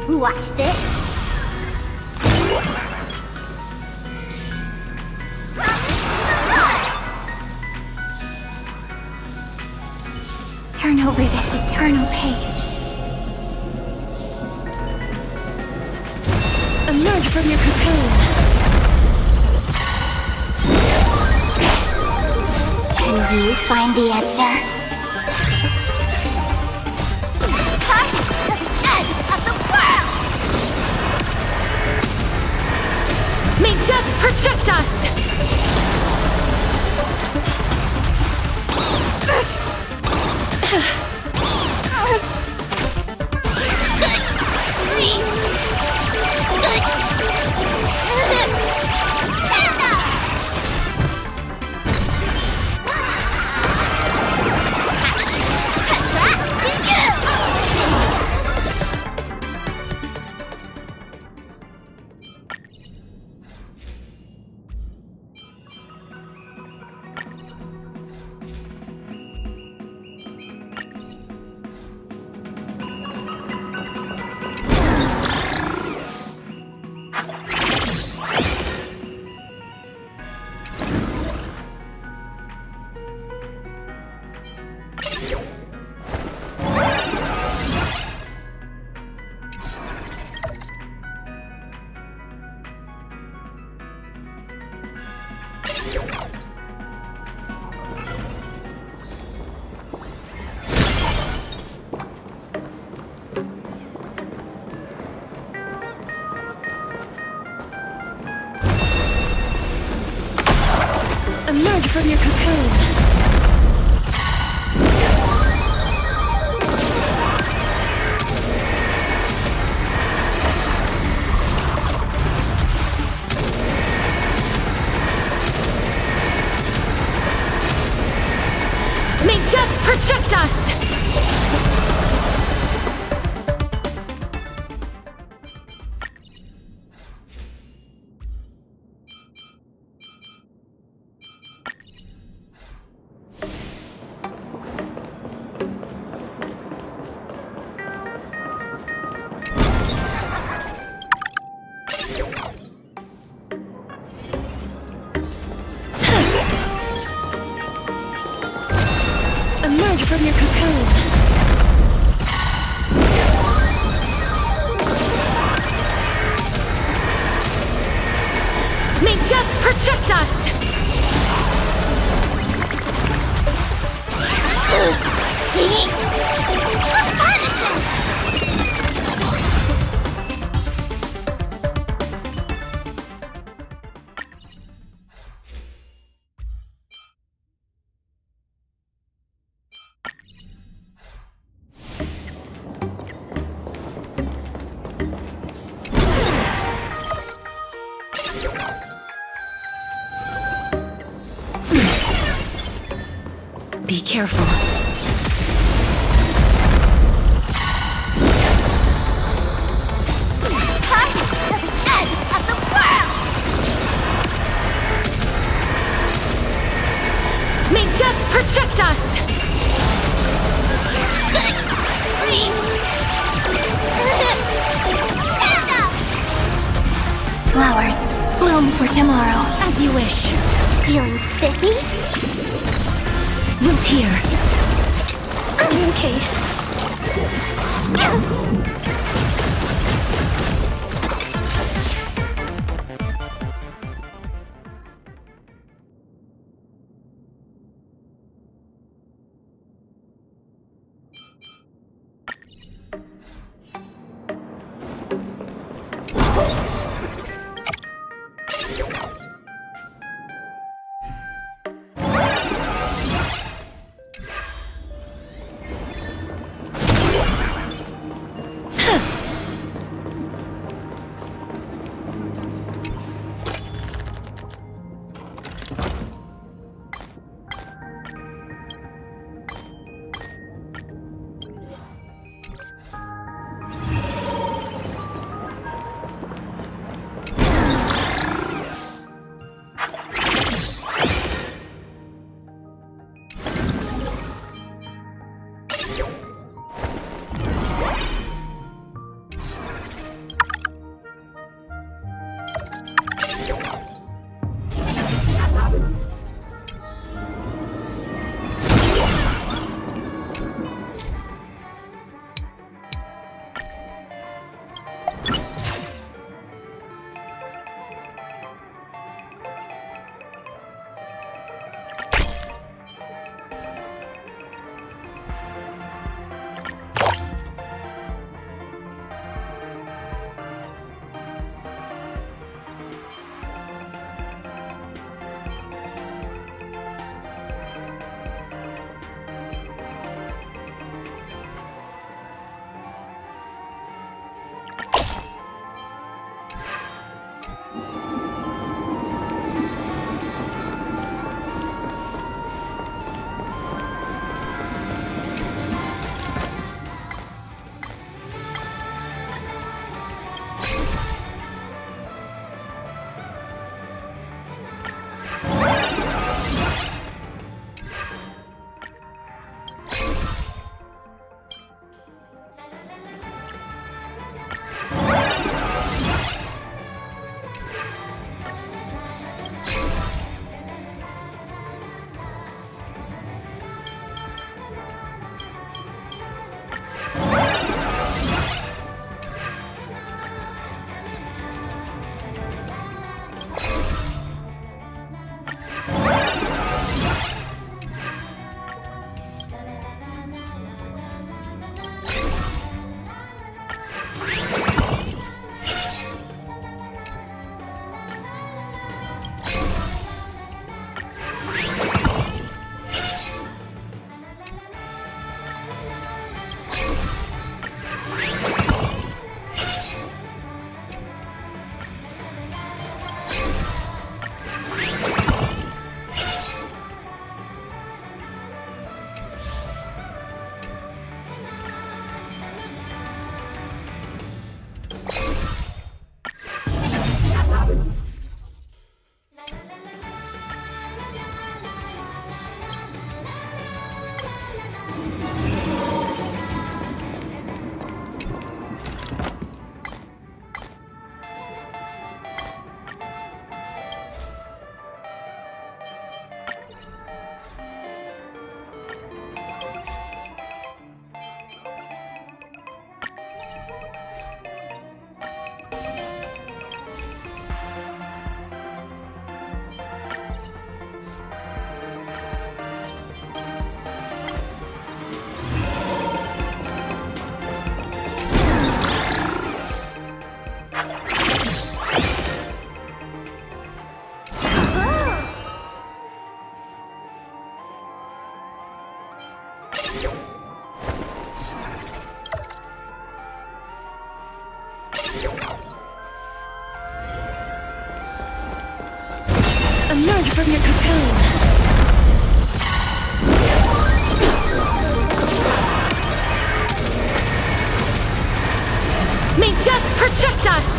Watch this. Turn over this eternal page. Emerge from your cocoon. Can you find the answer? May death protect us! Emerge from your cocoon. May death protect us! Emerge from your cocoon. May death protect us! Be careful. May death protect us! Flowers, bloom for tomorrow. As you wish. Feeling spiffy? Root here. Okay. Emerge from your cocoon. May death protect us!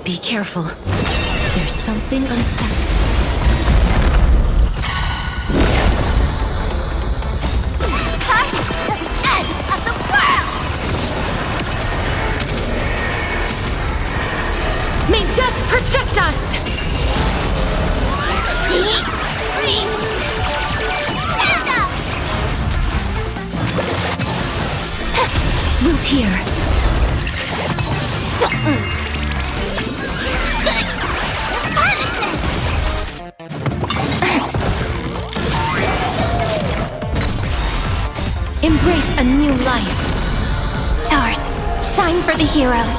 Be careful. There's something unsettling. End of the world! May death protect us! Stand up! Root here. Embrace a new life. Stars, shine for the heroes.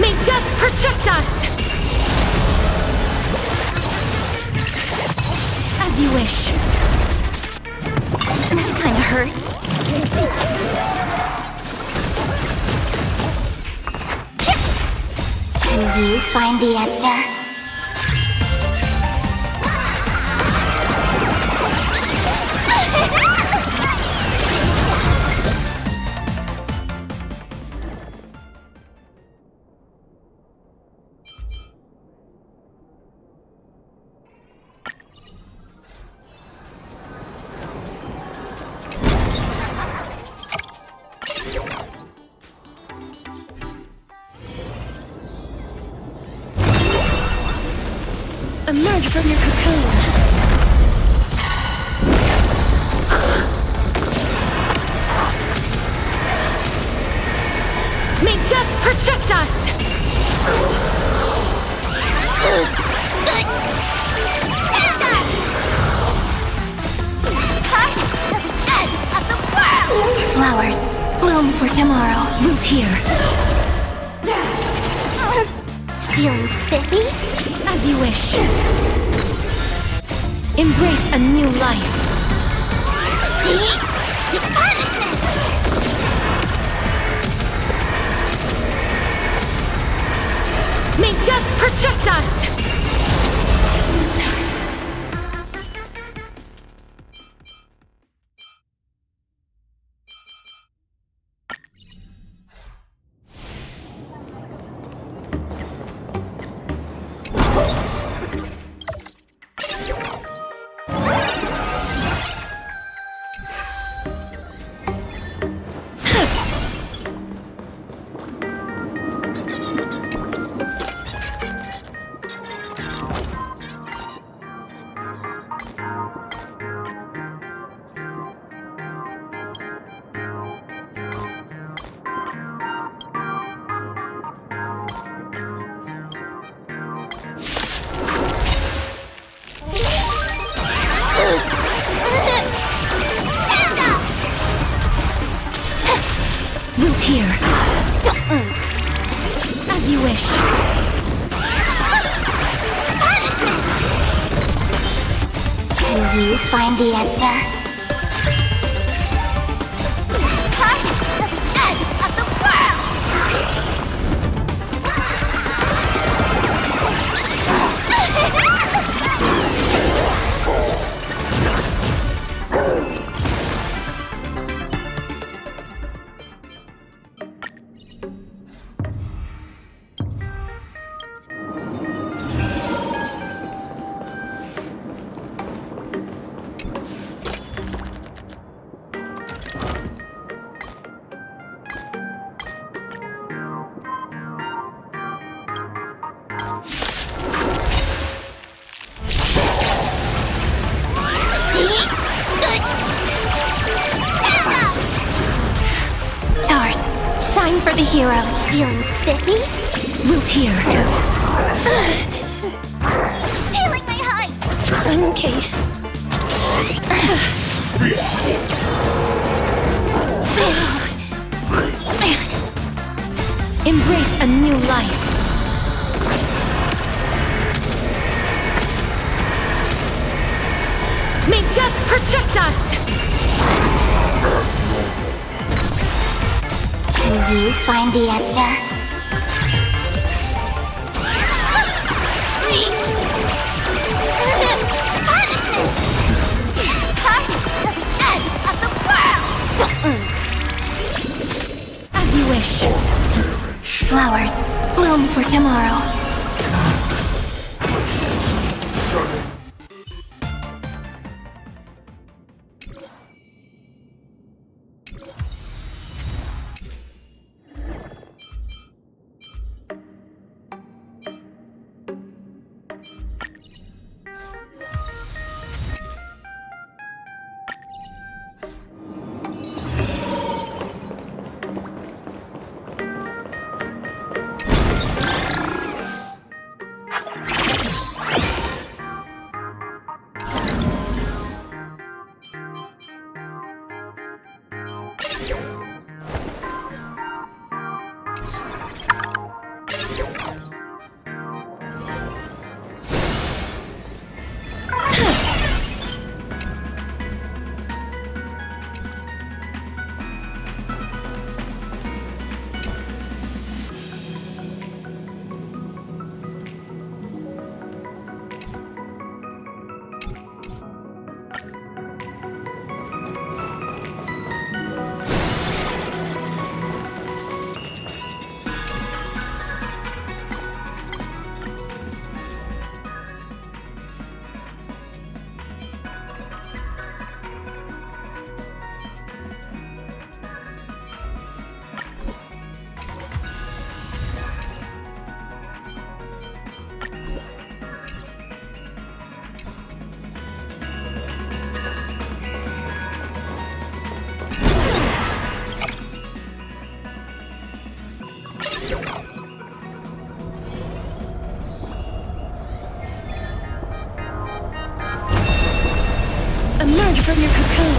May death protect us! As you wish. That kinda hurts. Can you find the answer? Emerge from your cocoon. May death protect us! End of the world! Flowers, bloom for tomorrow. Root here. Feeling spiffy? As you wish. Embrace a new life. May death protect us! find the answer. Party at the end of the world! Stars, shine for the heroes. Feeling spiffy? Root here. Feeling my height. I'm okay. Embrace a new life. May death protect us! Can you find the answer? End of the world! As you wish. Flowers bloom for tomorrow. Emerge from your cocoon.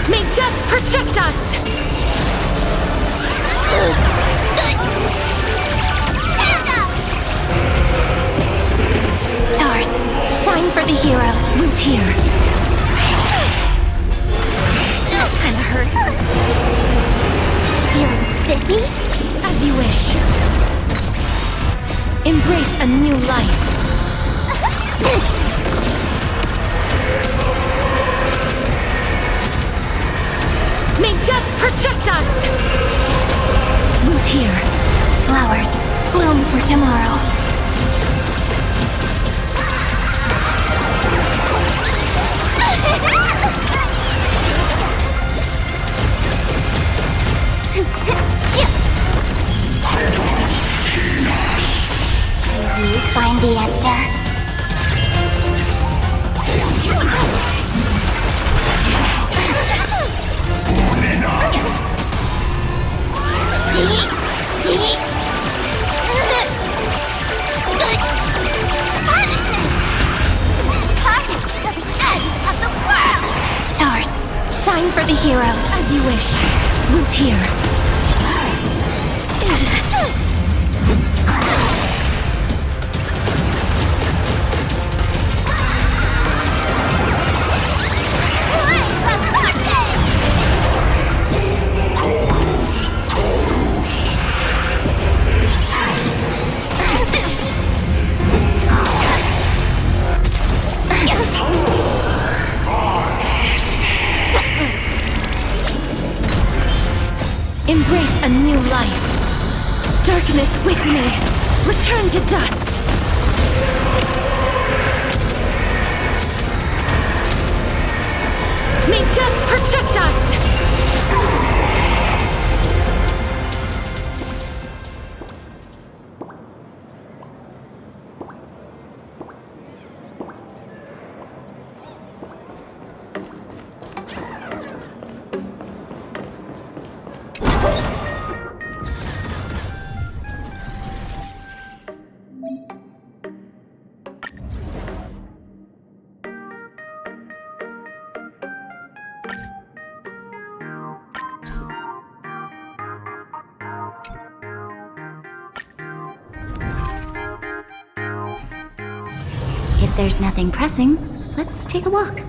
May death protect us! Stars, shine for the heroes. Root here. Kinda hurt. Feeling spiffy? As you wish. Embrace a new life. May death protect us! Root here. Flowers bloom for tomorrow. Can you find the answer? Stars, shine for the heroes. As you wish. Root here. Embrace a new life. Darkness with me. Return to dust. May death protect us! If there's nothing pressing, let's take a walk.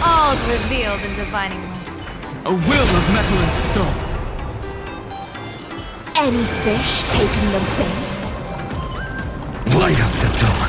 All's revealed in divining light. A will of metal and stone. Any fish taken the bait? Light up the dawn.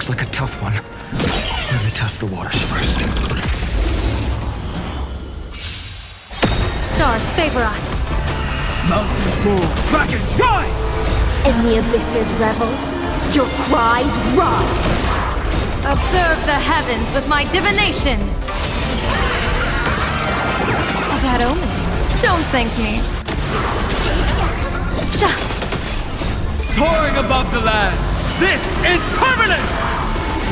looks like a tough one. Let me test the waters first. Stars favor us. Mountains roar, dragons rise! And the abysses revels, your cries rise. Observe the heavens with my divinations. A bad omen. Don't thank me. Soaring above the lands, this is permanence!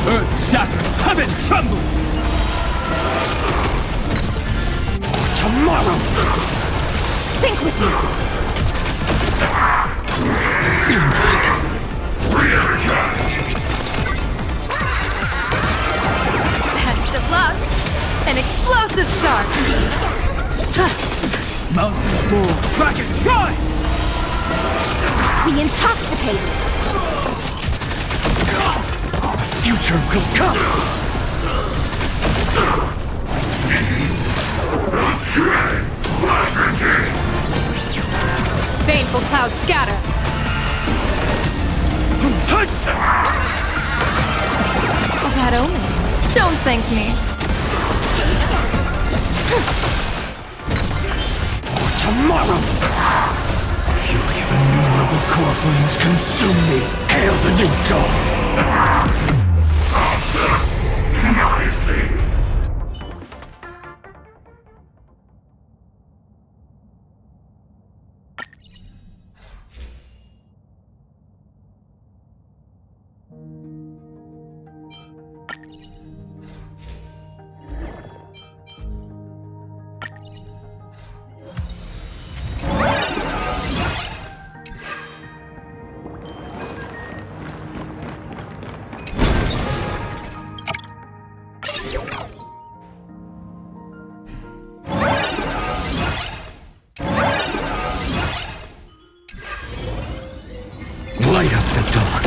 Earth shatters, heaven trembles! For tomorrow! Sync with me. Best of luck. An explosive start. Mountains roar, dragons rise! Be intoxicated. The future will come! Baneful clouds scatter. A bad omen. Don't thank me. For tomorrow! Fury of innumerable core flames consume me! Hail the new dawn! Light up the dawn.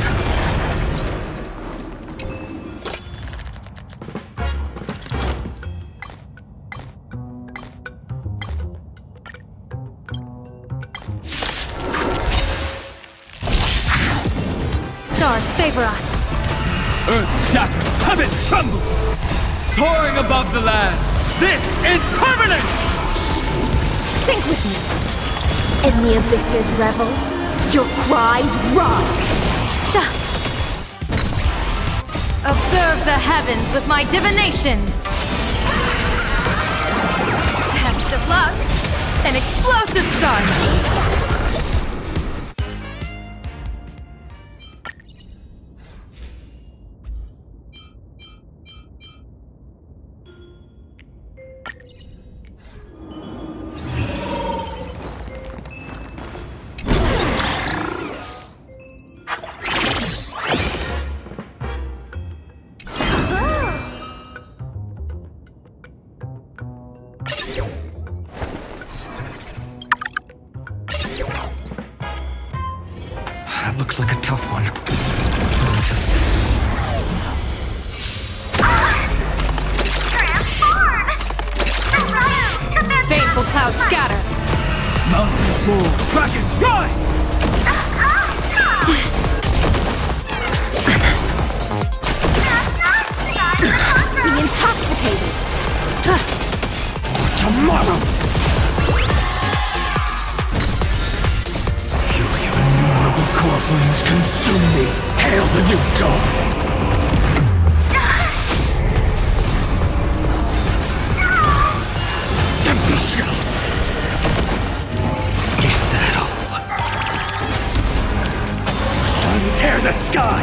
Stars favor us. Earth shatters, heaven trembles! Soaring above the lands, this is permanence! Sync with me. And the abysses revels, your cries rise. Observe the heavens with my divinations. Best of luck. An explosive start. That looks like a tough one. Baneful clouds scatter. Mountains roar, dragons rise! Be intoxicated. For tomorrow! Fury of innumerable core flames consume me! Hail the new dawn! Empty shell! Is that all? Sun, tear the sky!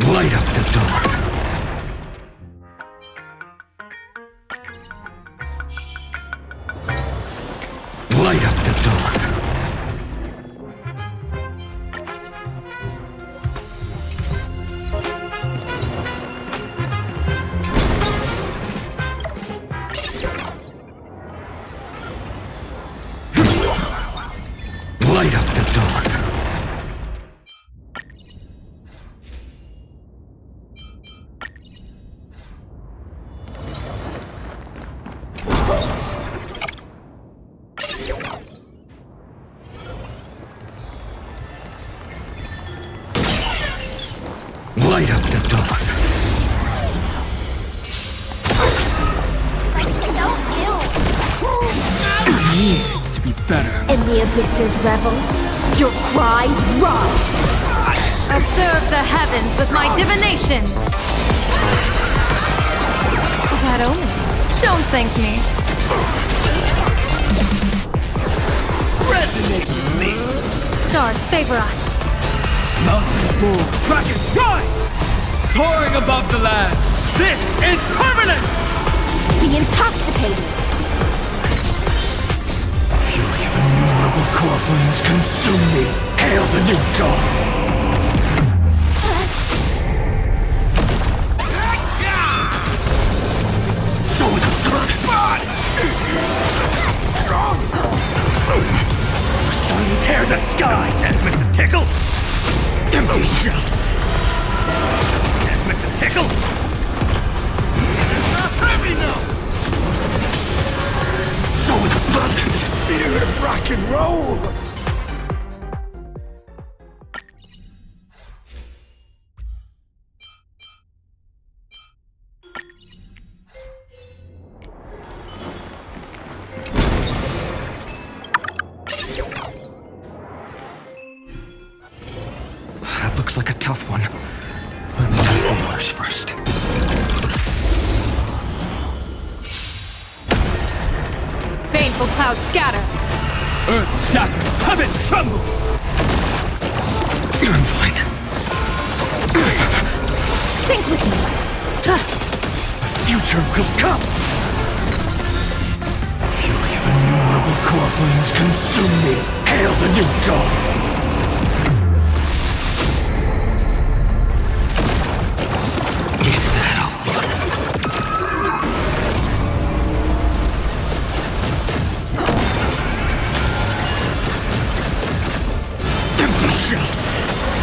Light up the dawn. Light up the dawn. Light up the dawn. You need to be better. And the abysses revel. Your cries rise. Observe the heavens with my divination. That omen. Don't thank me. Resonate with me. Stars favor us. Mountains move. Rockets rise. Soaring above the lands. This is permanence. Be intoxicated. Fury of innumerable core flames consume me. Hail the new dawn. So without substance. Sun tear the sky. That meant to tickle. Empty shell. That meant to tickle. Heavy now. So without substance. Fear of rock and roll. That looks like a tough one. Let me test the waters first. Baneful clouds scatter. Earth shatters, heaven trembles! I'm fine. Sync with me. The future will come! Fury of innumerable core flames consume me! Hail the new dawn! Is that all? Empty shell!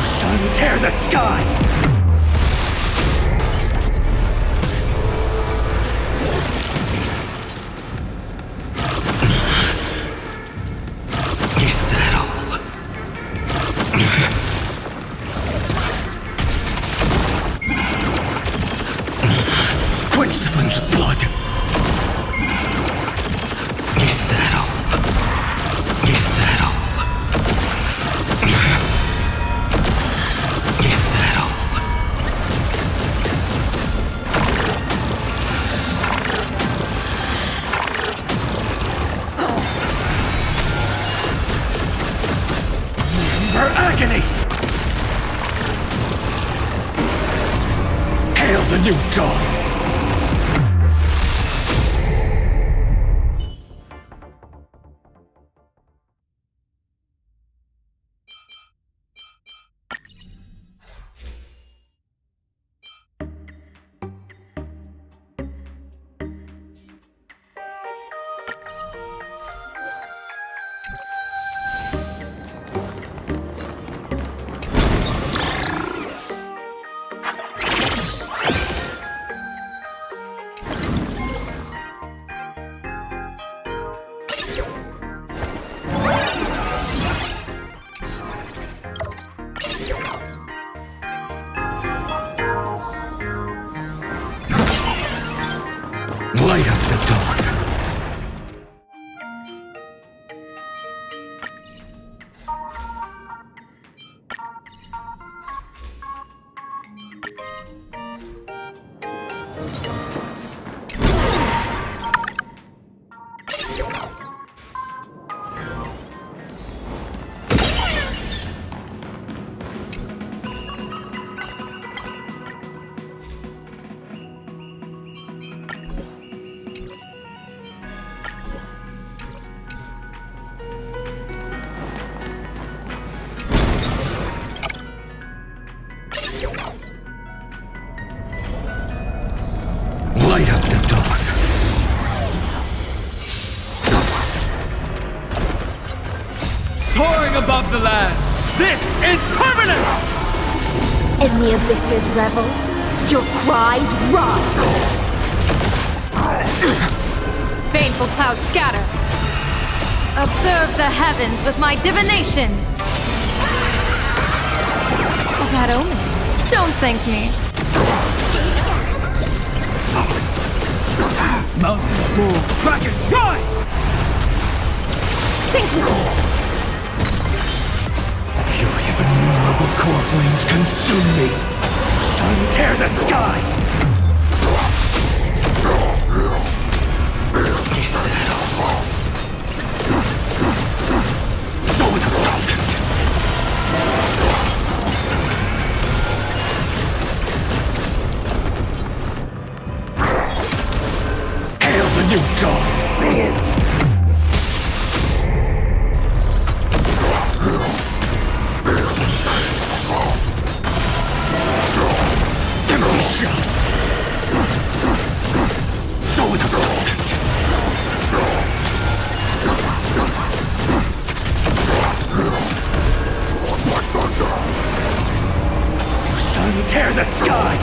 Sun tear the sky! Is that all? Quench the flames with blood! Is that all? Is that all? Is that all? Remember agony! Hail the new dawn! Light up the dawn. Light up the dawn. Soaring above the lands, this is permanence! And the abysses revel. Your cries rise. Baneful clouds scatter. Observe the heavens with my divinations. That omen. Don't thank me. Mountains move, Kraken, rise! Sink with me! Fury of innumerable core flames consume me! Sun, tear the sky! Is that all? So without substance! Hail the new dawn! Empty shell! So without substance! Sun, tear the sky!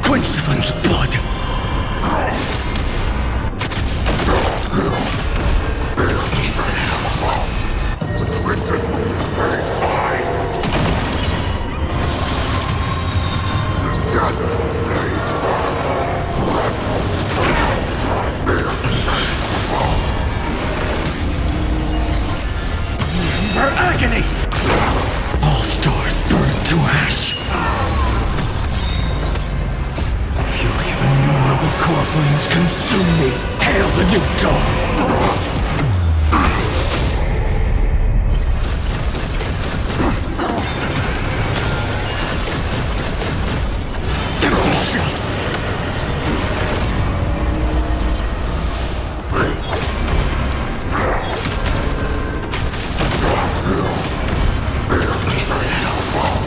Quench the flames with blood! Is that all? Remember agony! All stars burn to ash! Fury of innumerable core flames consume me! Hail the new dawn! Empty shell! Is that all?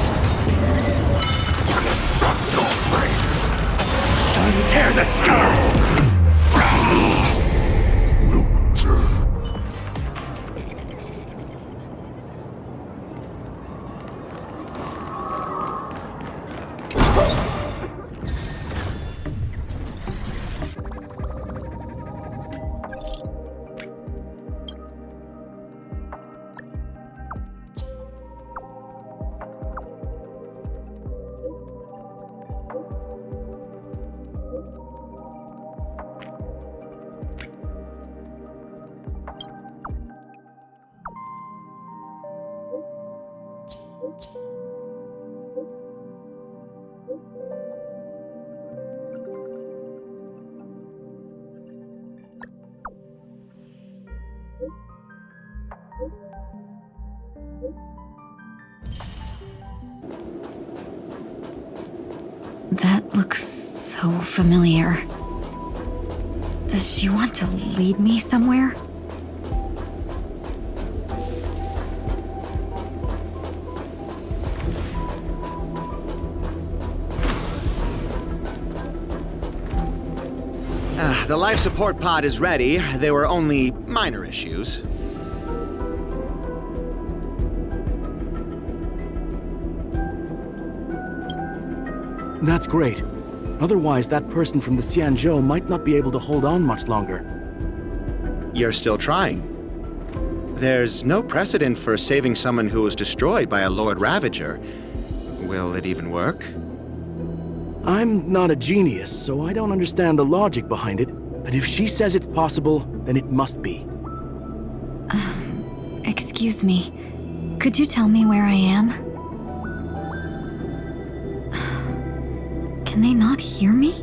Sun, tear the sky! That looks so familiar. Does she want to lead me somewhere? The life support pod is ready. There were only minor issues. That's great. Otherwise, that person from the Xianzhou might not be able to hold on much longer. You're still trying. There's no precedent for saving someone who was destroyed by a Lord Ravager. Will it even work? I'm not a genius, so I don't understand the logic behind it. But if she says it's possible, then it must be. Excuse me. Could you tell me where I am? Can they not hear me?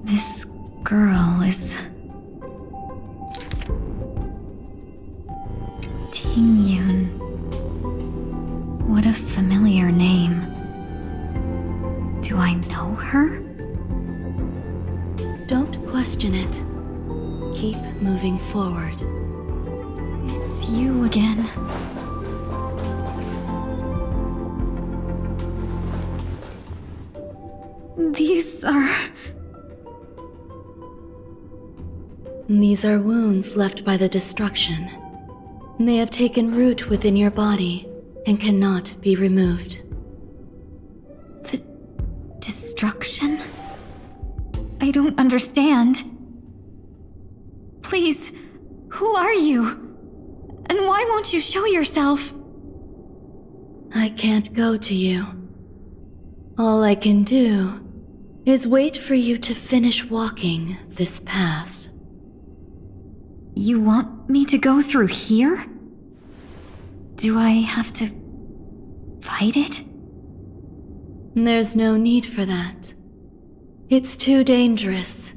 This girl is... Tingyun. What a familiar name. Do I know her? Don't question it. Keep moving forward. It's you again. These are... These are wounds left by the destruction. They have taken root within your body and cannot be removed. The destruction? I don't understand. Please, who are you? And why won't you show yourself? I can't go to you. All I can do is wait for you to finish walking this path. You want me to go through here? Do I have to fight it? There's no need for that. It's too dangerous,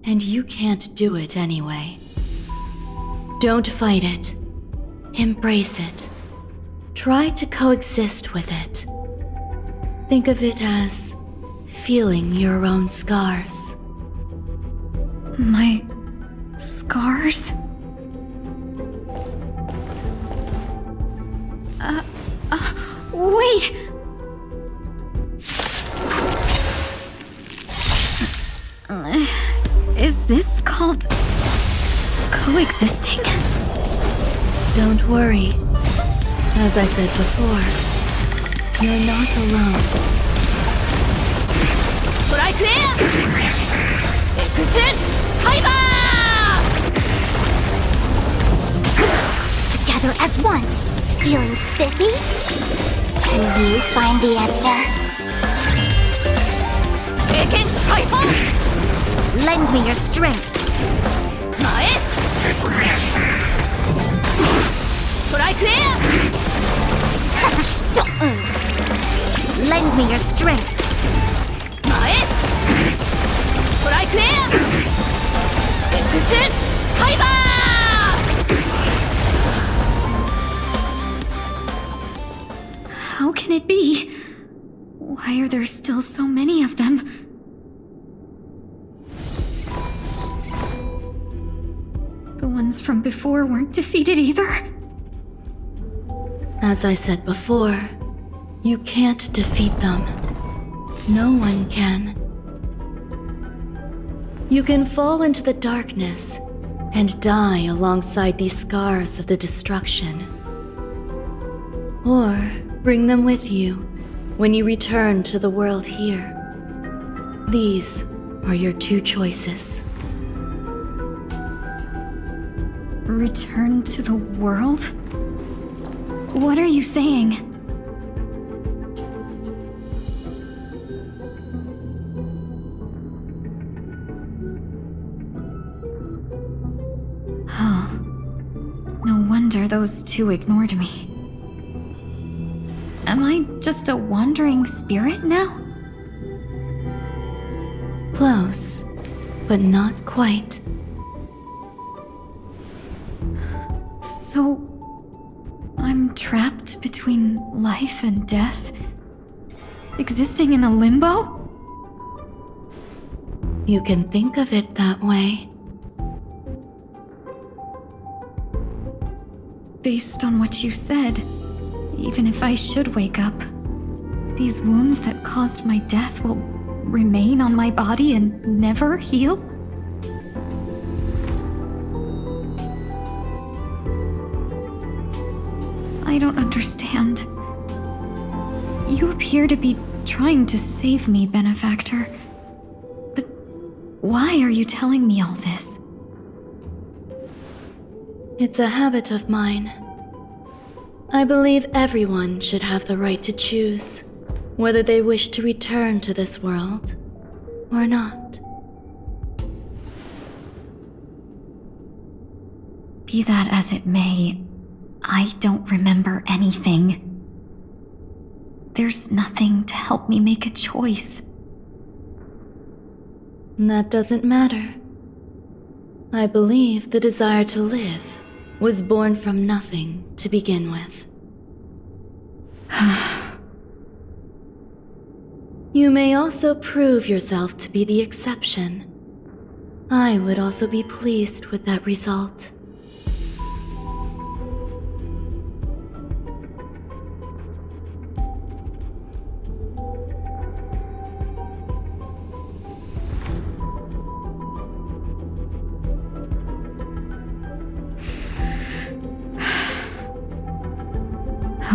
and you can't do it anyway. Don't fight it. Embrace it. Try to coexist with it. Think of it as feeling your own scars. My scars? Wait! Is this called coexisting? Don't worry. As I said before, you're not alone. Strike there! Exit! Tiger! Together as one. Feeling spiffy? Can you find the answer? Taken Tiger! Lend me your strength. 나의 Strike there! Lend me your strength. 나의 Strike there! Exit! Tiger! How can it be? Why are there still so many of them? The ones from before weren't defeated either? As I said before, you can't defeat them. No one can. You can fall into the darkness and die alongside these scars of the destruction. Or bring them with you when you return to the world here. These are your two choices. Return to the world? What are you saying? Oh, no wonder those two ignored me. Am I just a wandering spirit now? Close, but not quite. So, I'm trapped between life and death? Existing in a limbo? You can think of it that way. Based on what you said, even if I should wake up, these wounds that caused my death will remain on my body and never heal? I don't understand. You appear to be trying to save me, benefactor. But why are you telling me all this? It's a habit of mine. I believe everyone should have the right to choose whether they wish to return to this world or not. Be that as it may, I don't remember anything. There's nothing to help me make a choice. That doesn't matter. I believe the desire to live was born from nothing to begin with. You may also prove yourself to be the exception. I would also be pleased with that result.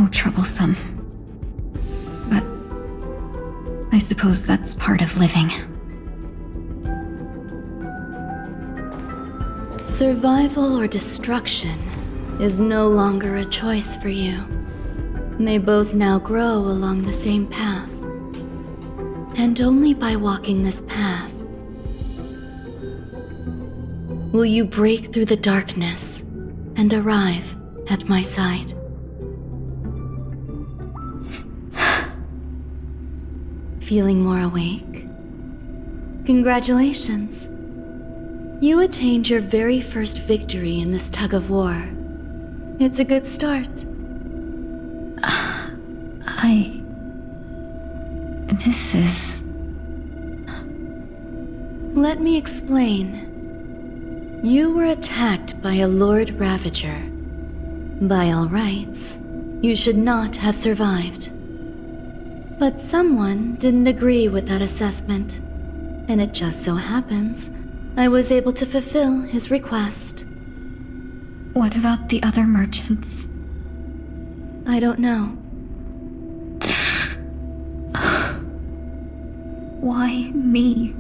How troublesome. But I suppose that's part of living. Survival or destruction is no longer a choice for you. They both now grow along the same path. And only by walking this path will you break through the darkness and arrive at my side. Feeling more awake? Congratulations. You attained your very first victory in this tug-of-war. It's a good start. This is... Let me explain. You were attacked by a Lord Ravager. By all rights, you should not have survived. But someone didn't agree with that assessment, and it just so happens I was able to fulfill his request. What about the other merchants? I don't know. Why me?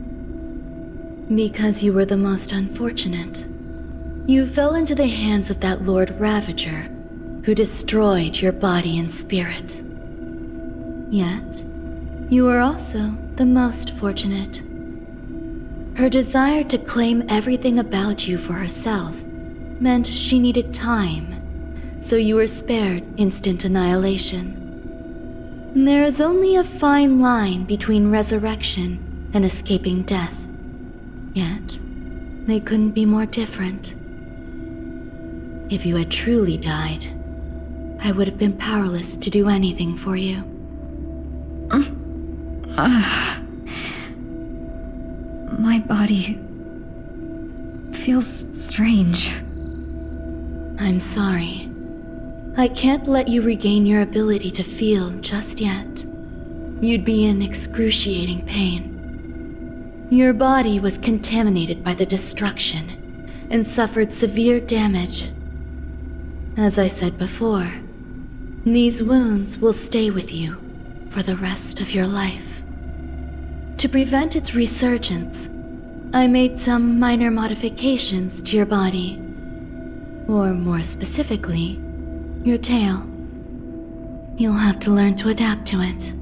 Because you were the most unfortunate. You fell into the hands of that Lord Ravager, who destroyed your body and spirit. Yet, you were also the most fortunate. Her desire to claim everything about you for herself meant she needed time, so you were spared instant annihilation. There is only a fine line between resurrection and escaping death. Yet, they couldn't be more different. If you had truly died, I would have been powerless to do anything for you. My body feels strange. I'm sorry. I can't let you regain your ability to feel just yet. You'd be in excruciating pain. Your body was contaminated by the destruction and suffered severe damage. As I said before, these wounds will stay with you for the rest of your life. To prevent its resurgence, I made some minor modifications to your body. Or more specifically, your tail. You'll have to learn to adapt to it.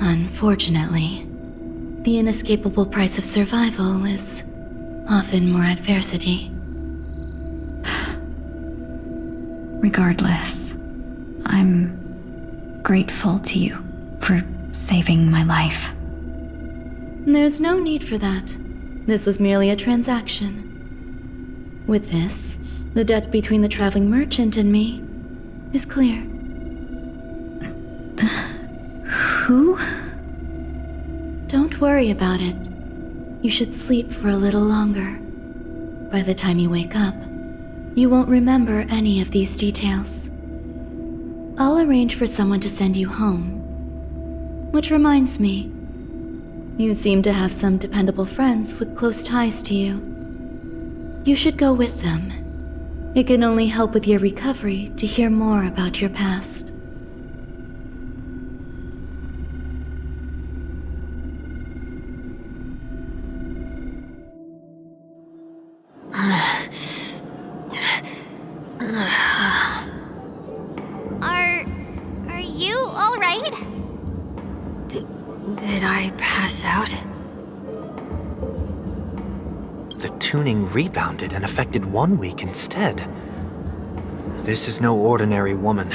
Unfortunately, the inescapable price of survival is often more adversity. Regardless, I'm grateful to you for saving my life. There's no need for that. This was merely a transaction. With this, the debt between the traveling merchant and me is clear. Who? Don't worry about it. You should sleep for a little longer. By the time you wake up, you won't remember any of these details. I'll arrange for someone to send you home. Which reminds me, you seem to have some dependable friends with close ties to you. You should go with them. It can only help with your recovery to hear more about your past. Are you all right? Did I pass out? The tuning rebounded and affected 1 week instead. This is no ordinary woman.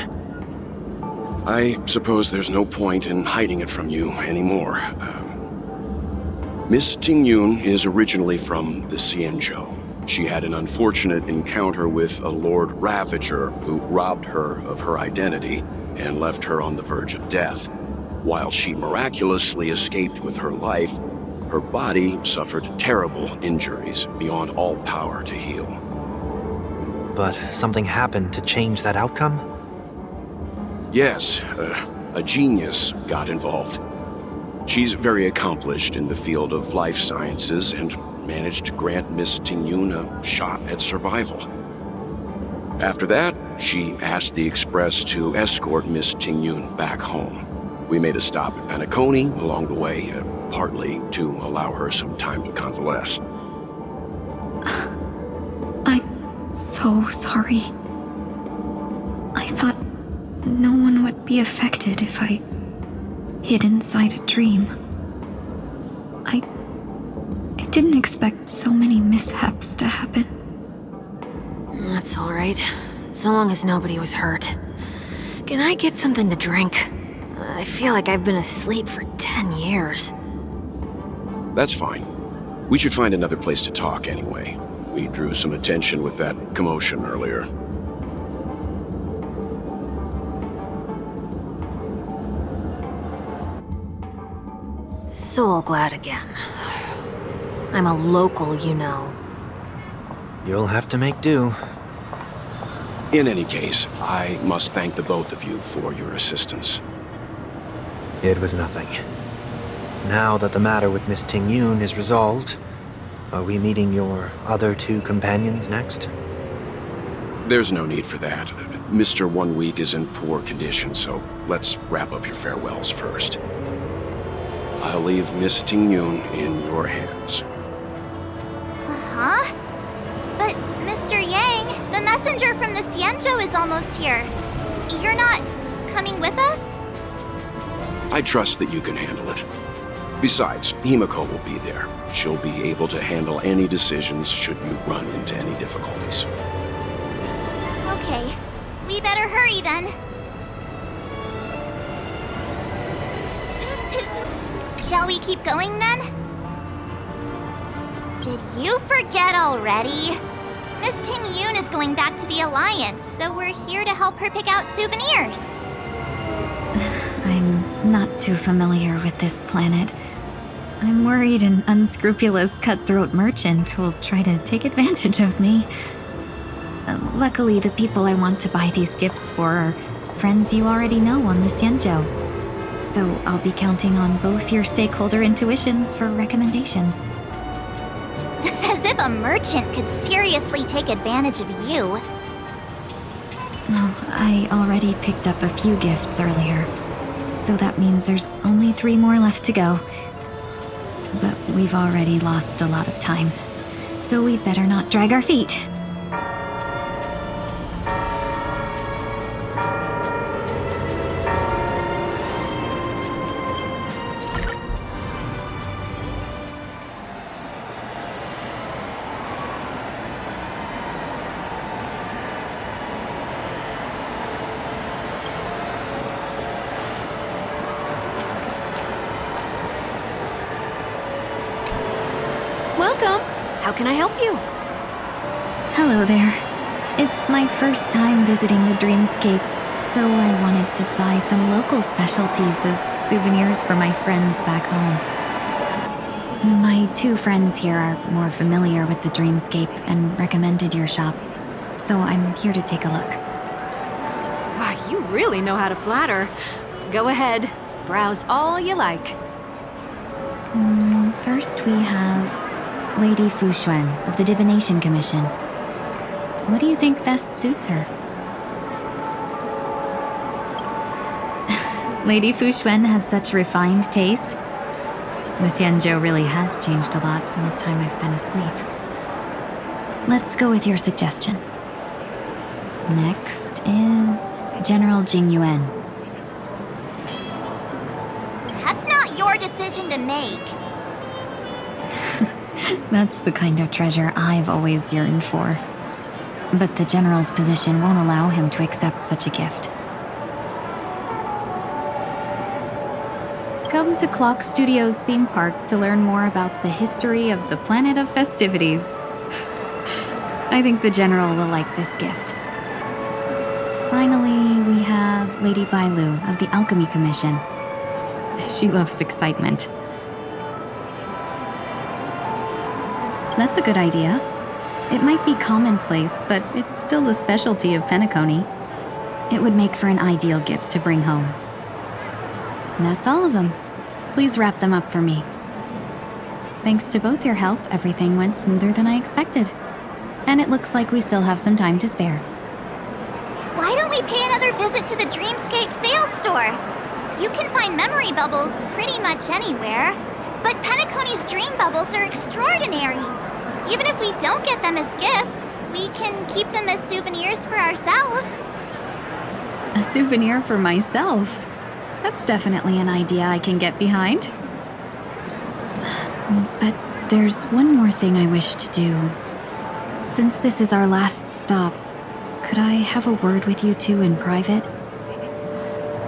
I suppose there's no point in hiding it from you anymore. Miss Tingyun is originally from the Xianzhou. She had an unfortunate encounter with a Lord Ravager who robbed her of her identity and left her on the verge of death. While she miraculously escaped with her life, her body suffered terrible injuries beyond all power to heal. But something happened to change that outcome? Yes, a genius got involved. She's very accomplished in the field of life sciences and managed to grant Miss Tingyun a shot at survival. After that, she asked the Express to escort Miss Tingyun back home. We made a stop at Penacony along the way, partly to allow her some time to convalesce. I'm so sorry. I thought no one would be affected if I hid inside a dream. I didn't expect so many mishaps to happen. That's all right. So long as nobody was hurt. Can I get something to drink? I feel like I've been asleep for 10 years. That's fine. We should find another place to talk anyway. We drew some attention with that commotion earlier. Soul glad again. I'm a local, you know. You'll have to make do. In any case, I must thank the both of you for your assistance. It was nothing. Now that the matter with Miss Tingyun is resolved, are we meeting your other two companions next? There's no need for that. Mr. 1 Week is in poor condition, so let's wrap up your farewells first. I'll leave Miss Tingyun in your hands. Huh? But, Mr. Yang, the messenger from the Xianzhou is almost here. You're not coming with us? I trust that you can handle it. Besides, Himiko will be there. She'll be able to handle any decisions should you run into any difficulties. Okay. We better hurry then. Shall we keep going then? Did you forget already? Miss Tingyun is going back to the Alliance, so we're here to help her pick out souvenirs. I'm not too familiar with this planet. I'm worried an unscrupulous cutthroat merchant will try to take advantage of me. Luckily, the people I want to buy these gifts for are friends you already know on the Xianzhou. So I'll be counting on both your stakeholder intuitions for recommendations. As if a merchant could seriously take advantage of you. No, I already picked up a few gifts earlier. So that means there's only 3 more left to go. But we've already lost a lot of time. So we'd better not drag our feet. Welcome. How can I help you? Hello there. It's my first time visiting the Dreamscape, so I wanted to buy some local specialties as souvenirs for my friends back home. My 2 friends here are more familiar with the Dreamscape and recommended your shop, so I'm here to take a look. Wow, you really know how to flatter. Go ahead. Browse all you like. First we have Lady Fu Xuan of the Divination Commission. What do you think best suits her? Lady Fu Xuan has such refined taste. The Xianzhou really has changed a lot in the time I've been asleep. Let's go with your suggestion. Next is General Jing Yuan. That's not your decision to make. That's the kind of treasure I've always yearned for. But the General's position won't allow him to accept such a gift. Come to Clock Studios theme park to learn more about the history of the planet of festivities. I think the General will like this gift. Finally, we have Lady Bailu of the Alchemy Commission. She loves excitement. That's a good idea. It might be commonplace, but it's still the specialty of Penacony. It would make for an ideal gift to bring home. And that's all of them. Please wrap them up for me. Thanks to both your help, everything went smoother than I expected. And it looks like we still have some time to spare. we pay another visit to the Dreamscape sales store? You can find memory bubbles pretty much anywhere, but Penacony's dream bubbles are extraordinary. Even if we don't get them as gifts, we can keep them as souvenirs for ourselves. A souvenir for myself? That's definitely an idea I can get behind. But there's one more thing I wish to do. Since this is our last stop, could I have a word with you two in private?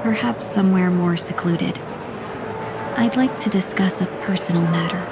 Perhaps somewhere more secluded. I'd like to discuss a personal matter.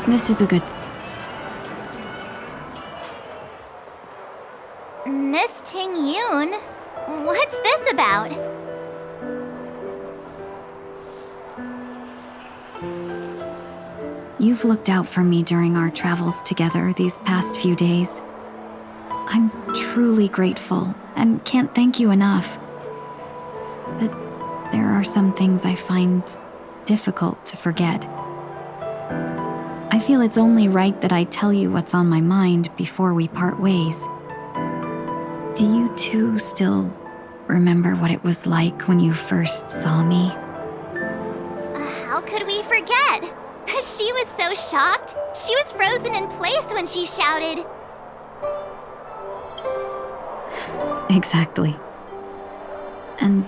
This is a good... this about? You've looked out for me during our travels together these past few days. I'm truly grateful and can't thank you enough. But there are some things I find difficult to forget. I feel it's only right that I tell you what's on my mind before we part ways. Do you too still remember what it was like when you first saw me? How could we forget? She was so shocked. She was frozen in place when she shouted. Exactly. And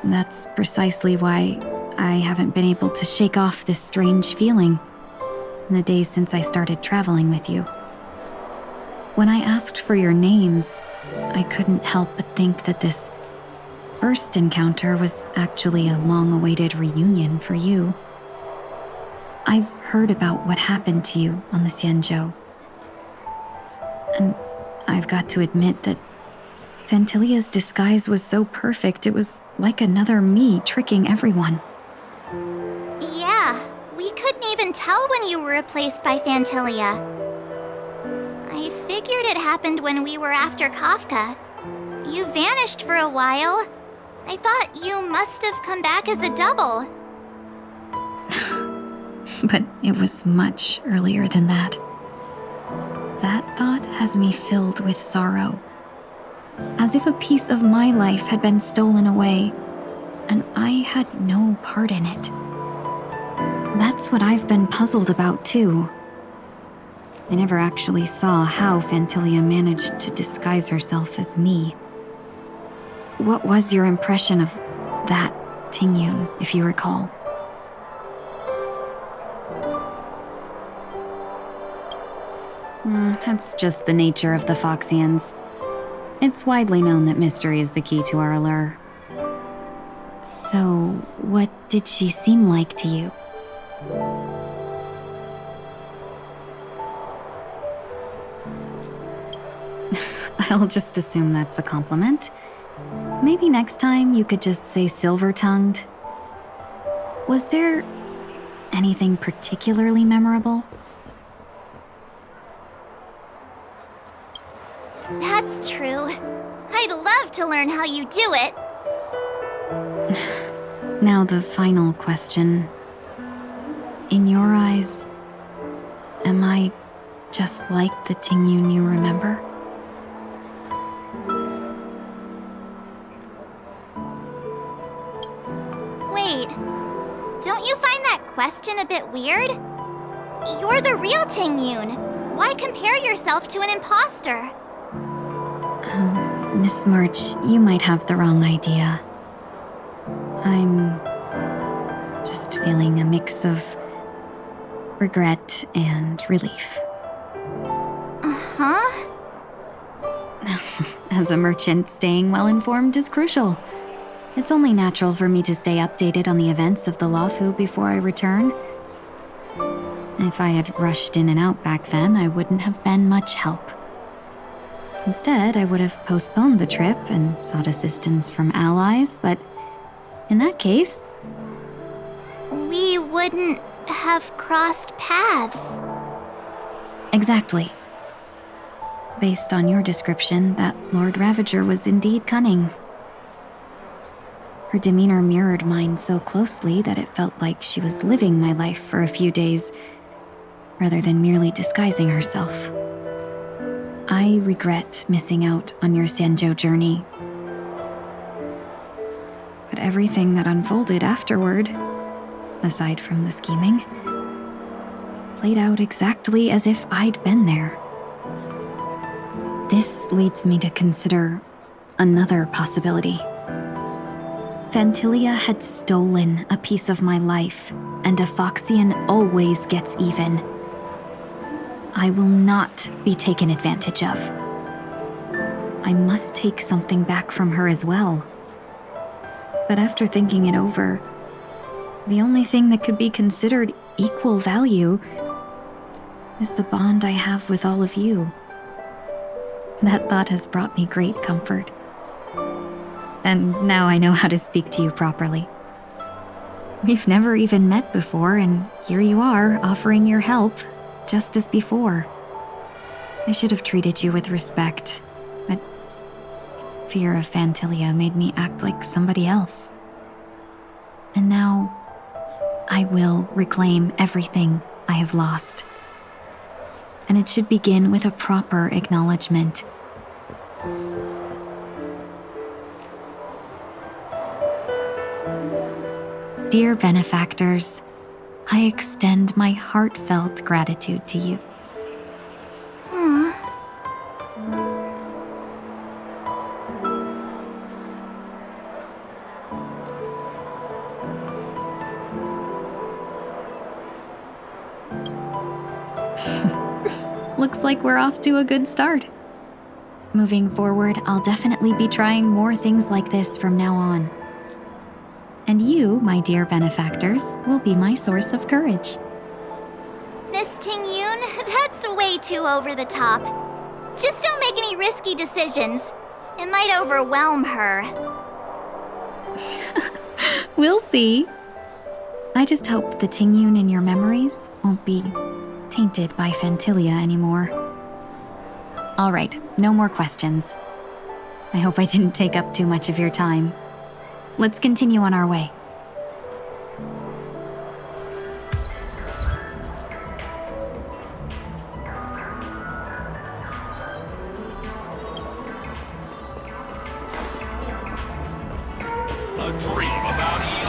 that's precisely why I haven't been able to shake off this strange feeling in the days since I started traveling with you. When I asked for your names, I couldn't help but think that this first encounter was actually a long-awaited reunion for you. I've heard about what happened to you on the Xianzhou. And I've got to admit that Fantilia's disguise was so perfect, it was like another me tricking everyone. Yeah, we couldn't even tell when you were replaced by Fantilia. I figured it happened when we were after Kafka. You vanished for a while. I thought you must have come back as a double. But it was much earlier than that. That thought has me filled with sorrow. As if a piece of my life had been stolen away, and I had no part in it. That's what I've been puzzled about, too. I never actually saw how Fantilia managed to disguise herself as me. What was your impression of that Tingyun, if you recall? That's just the nature of the Foxians. It's widely known that mystery is the key to our allure. So, what did she seem like to you? I'll just assume that's a compliment. Maybe next time you could just say silver-tongued. Was there anything particularly memorable? That's true. I'd love to learn how you do it. Now the final question. In your eyes, am I just like the Tingyun you remember? Wait, don't you find that question a bit weird? You're the real Tingyun. Why compare yourself to an imposter? Miss March, you might have the wrong idea. I'm just feeling a mix of regret and relief. Uh-huh? As a merchant, staying well-informed is crucial. It's only natural for me to stay updated on the events of the Luofu before I return. If I had rushed in and out back then, I wouldn't have been much help. Instead, I would have postponed the trip and sought assistance from allies, but in that case... We wouldn't have crossed paths. Exactly. Based on your description, that Lord Ravager was indeed cunning. Her demeanor mirrored mine so closely that it felt like she was living my life for a few days, rather than merely disguising herself. I regret missing out on your Xianzhou journey. But everything that unfolded afterward, aside from the scheming, played out exactly as if I'd been there. This leads me to consider another possibility. Fantilia had stolen a piece of my life, and a Foxian always gets even. I will not be taken advantage of. I must take something back from her as well. But after thinking it over, the only thing that could be considered equal value is the bond I have with all of you. That thought has brought me great comfort. and now I know how to speak to you properly. We've never even met before, and here you are, offering your help, just as before. I should have treated you with respect, but fear of Phantilia made me act like somebody else. And now, I will reclaim everything I have lost. And it should begin with a proper acknowledgement. Dear benefactors, I extend my heartfelt gratitude to you. Looks like we're off to a good start. Moving forward, I'll definitely be trying more things like this from now on. And you, my dear benefactors, will be my source of courage. Miss Ting-Yoon, that's way too over the top. Just don't make any risky decisions. It might overwhelm her. We'll see. I just hope the Ting-Yoon in your memories won't be tainted by Phantilia anymore. All right, no more questions. I hope I didn't take up too much of your time. Let's continue on our way. A dream about you.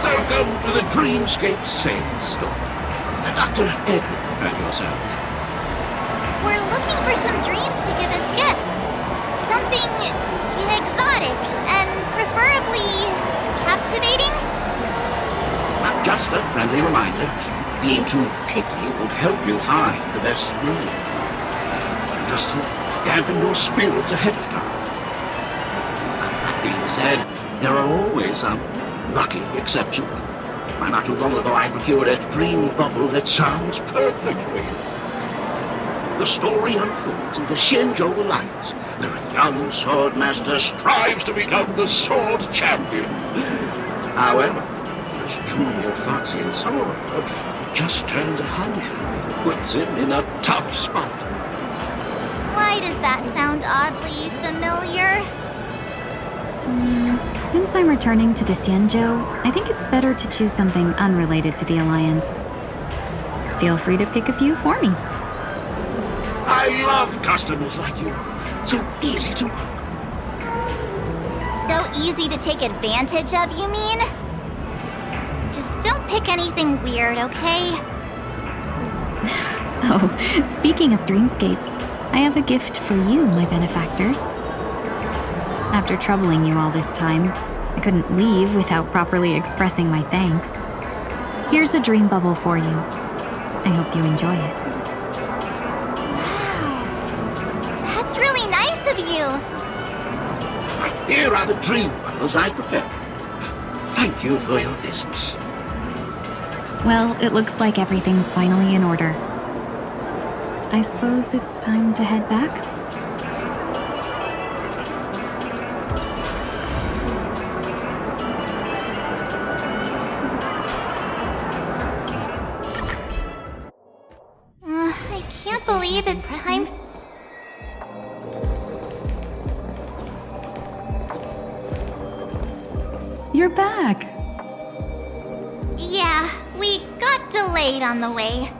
Welcome to the Dreamscape Sales Store. Dr. Edwin and yourself. We're looking for some dreams to give as gifts. Something exotic and preferably captivating. Just a friendly reminder, being too picky won't help you find the best dream. Just to dampen your spirits ahead of time. That being said, there are always some lucky exceptions. Not too long ago, I procured a dream bubble that sounds perfect for you. The story unfolds in the Xianzhou Alliance, where a young sword master strives to become the sword champion. However, this junior foxy and sword just turned 100, puts him in a tough spot. Why does that sound oddly familiar? Since I'm returning to the Xianzhou, I think it's better to choose something unrelated to the Alliance. Feel free to pick a few for me. I love customers like you. So easy to work. So easy to take advantage of, you mean? Just don't pick anything weird, okay? Oh, speaking of dreamscapes, I have a gift for you, my benefactors. After troubling you all this time, I couldn't leave without properly expressing my thanks. Here's a dream bubble for you. I hope you enjoy it. Wow. That's really nice of you. Here are the dream bubbles I prepared for you. Thank you for your business. Well, it looks like everything's finally in order. I suppose it's time to head back? I can't believe it's time. You're back. Yeah, we got delayed on the way.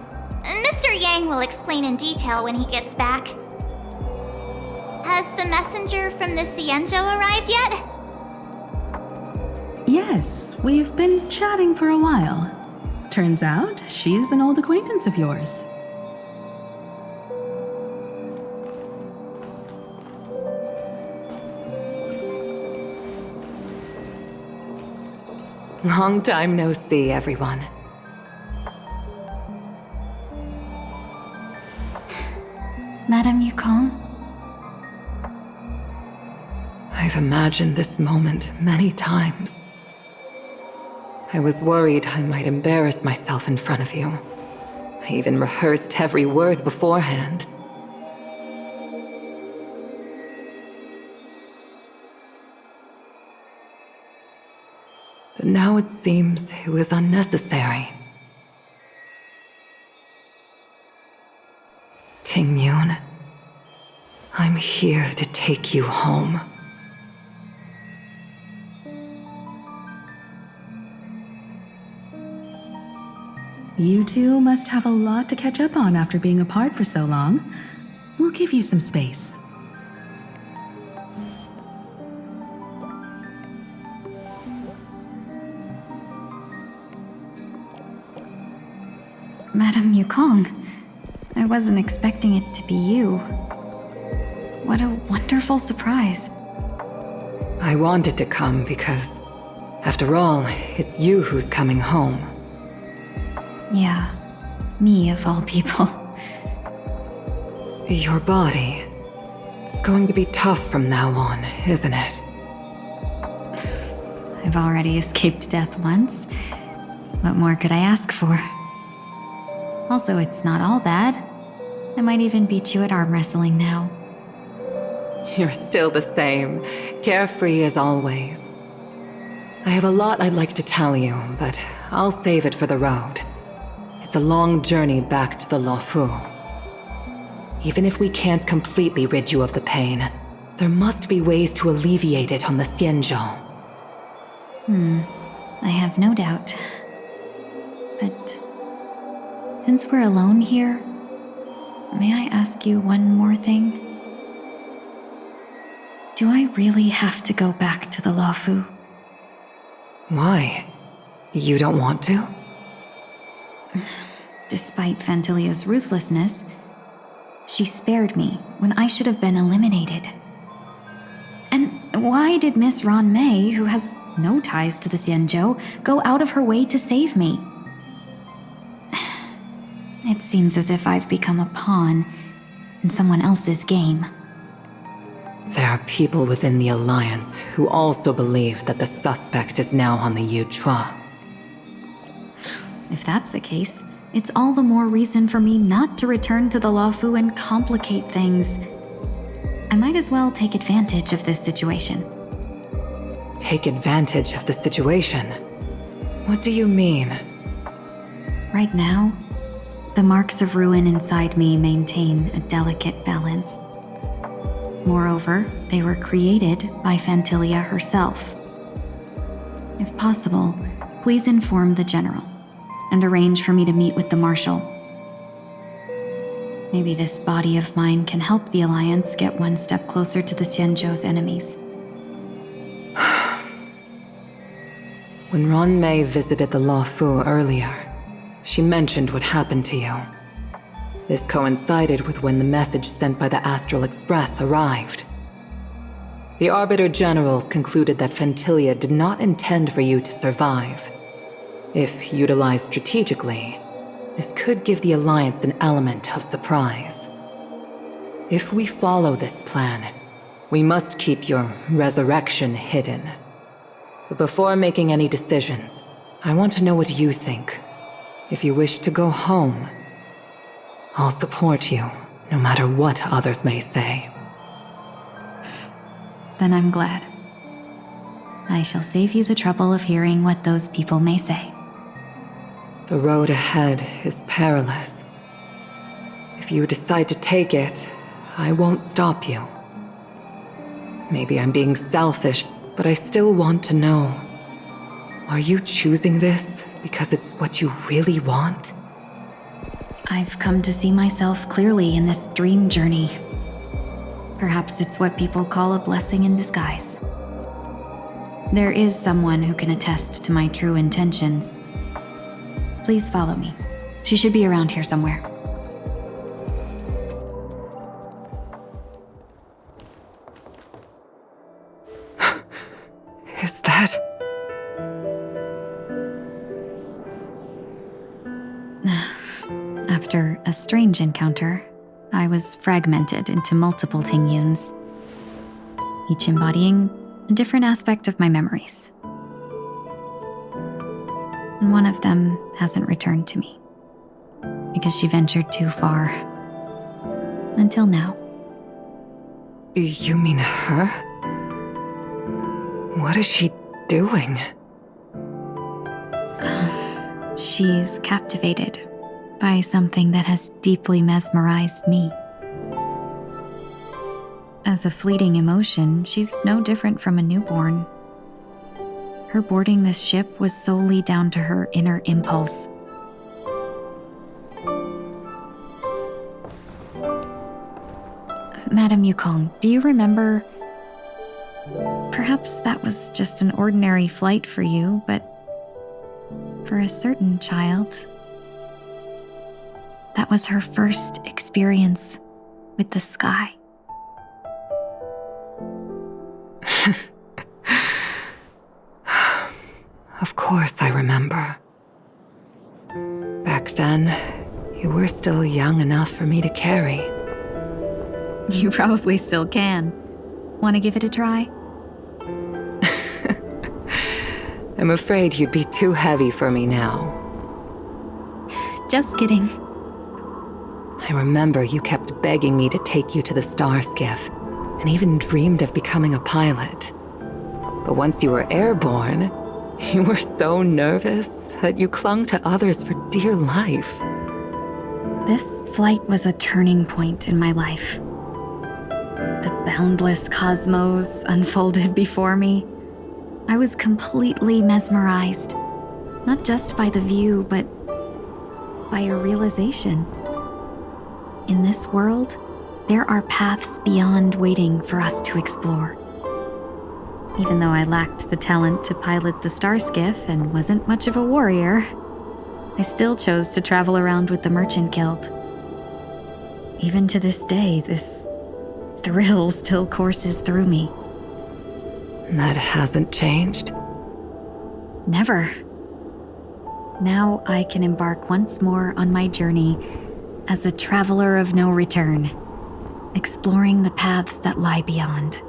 Mr. Yang will explain in detail when he gets back. Has the messenger from the Xianzhou arrived yet? Yes, we've been chatting for a while. Turns out, she's an old acquaintance of yours. Long time no see, everyone. Madame Yukong? I've imagined this moment many times. I was worried I might embarrass myself in front of you. I even rehearsed every word beforehand. but now it seems it was unnecessary. Ting-Yun, I'm here to take you home. You two must have a lot to catch up on after being apart for so long. We'll give you some space. Madame Yukong, I wasn't expecting it to be you. What a wonderful surprise. I wanted to come because, after all, it's you who's coming home. Yeah, me of all people. Your body. It's going to be tough from now on, isn't it? I've already escaped death once. What more could I ask for? Also, it's not all bad. I might even beat you at arm wrestling now. You're still the same, carefree as always. I have a lot I'd like to tell you, but I'll save it for the road. It's a long journey back to the Luofu. Even if we can't completely rid you of the pain, there must be ways to alleviate it on the Xianzhou. I have no doubt. But since we're alone here, may I ask you one more thing? Do I really have to go back to the Luofu? Why? You don't want to? Despite Fantilia's ruthlessness, she spared me when I should have been eliminated. And why did Miss Ron Mei, who has no ties to the Xianzhou, go out of her way to save me? It seems as if I've become a pawn in someone else's game. There are people within the Alliance who also believe that the suspect is now on the Yuchua. If that's the case, it's all the more reason for me not to return to the Luofu and complicate things. I might as well take advantage of this situation. Take advantage of the situation? What do you mean? Right now, the marks of ruin inside me maintain a delicate balance. Moreover, they were created by Fantilia herself. If possible, please inform the General and arrange for me to meet with the Marshal. Maybe this body of mine can help the Alliance get one step closer to the Xianzhou's enemies. When Ron Mei visited the Luofu earlier, she mentioned what happened to you. This coincided with when the message sent by the Astral Express arrived. The Arbiter Generals concluded that Fantilia did not intend for you to survive. If utilized strategically, this could give the Alliance an element of surprise. If we follow this plan, we must keep your resurrection hidden. But before making any decisions, I want to know what you think. If you wish to go home, I'll support you, no matter what others may say. Then I'm glad. I shall save you the trouble of hearing what those people may say. The road ahead is perilous. If you decide to take it, I won't stop you. Maybe I'm being selfish, but I still want to know. Are you choosing this because it's what you really want? I've come to see myself clearly in this dream journey. Perhaps it's what people call a blessing in disguise. There is someone who can attest to my true intentions. Please follow me. She should be around here somewhere. Is that... After a strange encounter, I was fragmented into multiple Ting-Yuns, each embodying a different aspect of my memories. And one of them hasn't returned to me, because she ventured too far. Until now. You mean her? What is she doing? She's captivated by something that has deeply mesmerized me. As a fleeting emotion, she's no different from a newborn. Her boarding this ship was solely down to her inner impulse. Madame Yukong, do you remember? Perhaps that was just an ordinary flight for you, but for a certain child, that was her first experience with the sky. Of course I remember. Back then, you were still young enough for me to carry. You probably still can. Want to give it a try? I'm afraid you'd be too heavy for me now. Just kidding. I remember you kept begging me to take you to the star skiff, and even dreamed of becoming a pilot. But once you were airborne, you were so nervous that you clung to others for dear life. This flight was a turning point in my life. The boundless cosmos unfolded before me. I was completely mesmerized, not just by the view, but by a realization. In this world, there are paths beyond waiting for us to explore. Even though I lacked the talent to pilot the star skiff and wasn't much of a warrior, I still chose to travel around with the Merchant Guild. Even to this day, this thrill still courses through me. That hasn't changed? Never. Now I can embark once more on my journey as a traveler of no return, exploring the paths that lie beyond.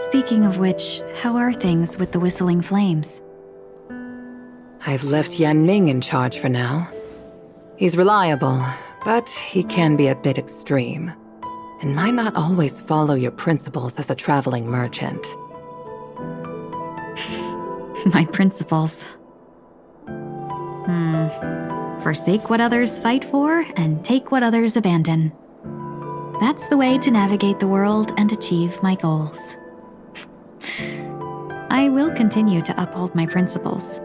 Speaking of which, how are things with the Whistling Flames? I've left Yan Ming in charge for now. He's reliable, but he can be a bit extreme, and might not always follow your principles as a traveling merchant. My principles. Forsake what others fight for and take what others abandon. That's the way to navigate the world and achieve my goals. I will continue to uphold my principles.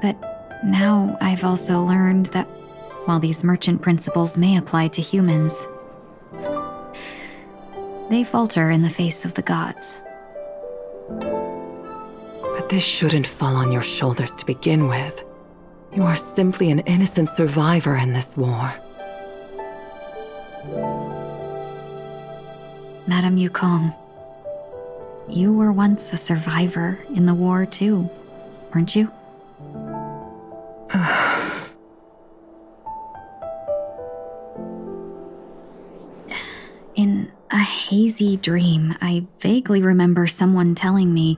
But now I've also learned that while these merchant principles may apply to humans, they falter in the face of the gods. But this shouldn't fall on your shoulders to begin with. You are simply an innocent survivor in this war. Madame Yukong, you were once a survivor in the war too, weren't you? In a hazy dream, I vaguely remember someone telling me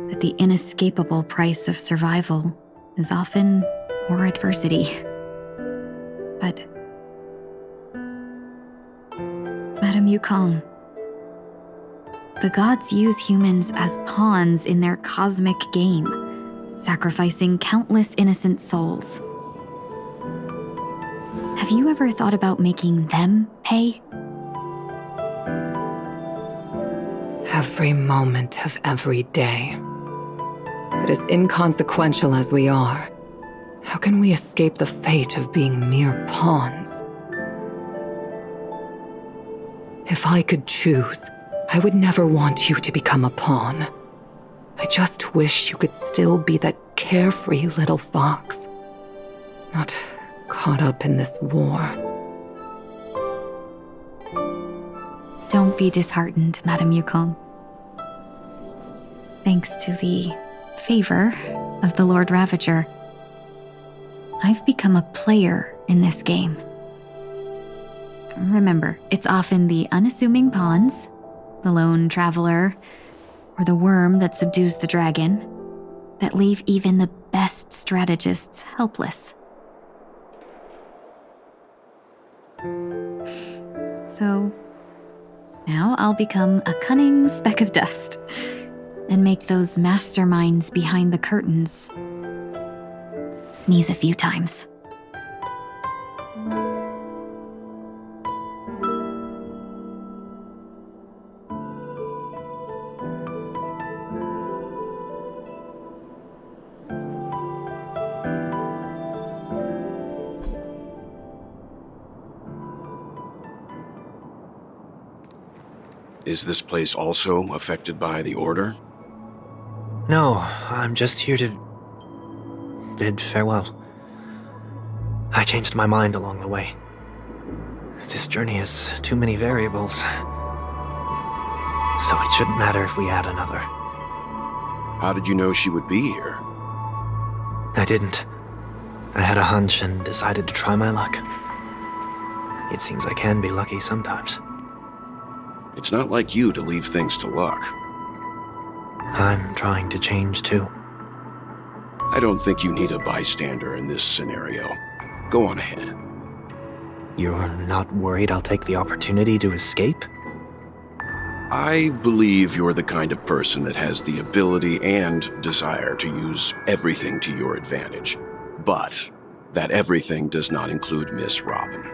that the inescapable price of survival is often more adversity. But Madame Yukong, the gods use humans as pawns in their cosmic game, sacrificing countless innocent souls. Have you ever thought about making them pay? Every moment of every day. But as inconsequential as we are, how can we escape the fate of being mere pawns? If I could choose, I would never want you to become a pawn. I just wish you could still be that carefree little fox, not caught up in this war. Don't be disheartened, Madame Yukong. Thanks to the favor of the Lord Ravager, I've become a player in this game. Remember, it's often the unassuming pawns, the lone traveler, or the worm that subdues the dragon, that leave even the best strategists helpless. So, now I'll become a cunning speck of dust, and make those masterminds behind the curtains sneeze a few times. Is this place also affected by the Order? No, I'm just here to bid farewell. I changed my mind along the way. This journey has too many variables, so it shouldn't matter if we add another. How did you know she would be here? I didn't. I had a hunch and decided to try my luck. It seems I can be lucky sometimes. It's not like you to leave things to luck. I'm trying to change too. I don't think you need a bystander in this scenario. Go on ahead. You're not worried I'll take the opportunity to escape? I believe you're the kind of person that has the ability and desire to use everything to your advantage. But that everything does not include Miss Robin.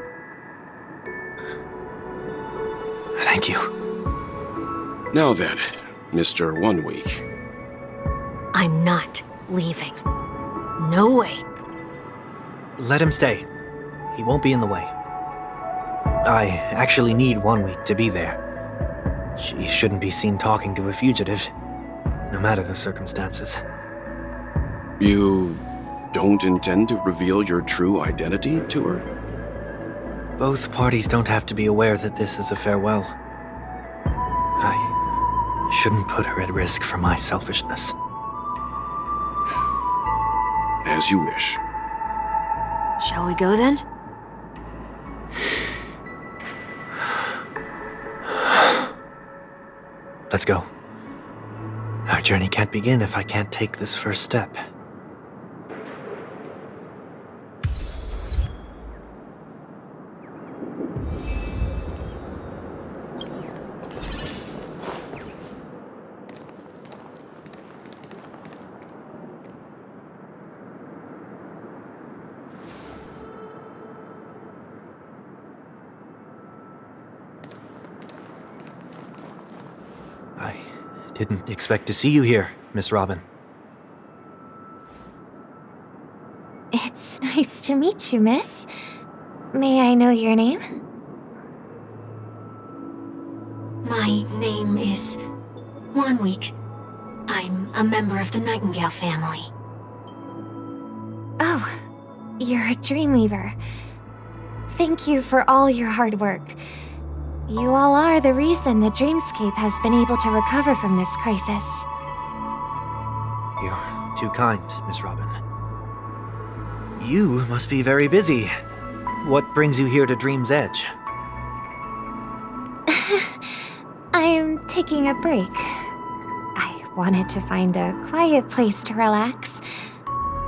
Thank you. Now then, Mr. 1 Week. I'm not leaving. No way. Let him stay. He won't be in the way. I actually need 1 week to be there. She shouldn't be seen talking to a fugitive, no matter the circumstances. You don't intend to reveal your true identity to her? Both parties don't have to be aware that this is a farewell. I shouldn't put her at risk for my selfishness. As you wish. Shall we go then? Let's go. Our journey can't begin if I can't take this first step. I didn't expect to see you here, Miss Robin. It's nice to meet you, miss. May I know your name? My name is 1 Week. I'm a member of the Nightingale family. Oh, you're a Dreamweaver. Thank you for all your hard work. You all are the reason the Dreamscape has been able to recover from this crisis. You're too kind, Miss Robin. You must be very busy. What brings you here to Dream's Edge? I'm taking a break. I wanted to find a quiet place to relax.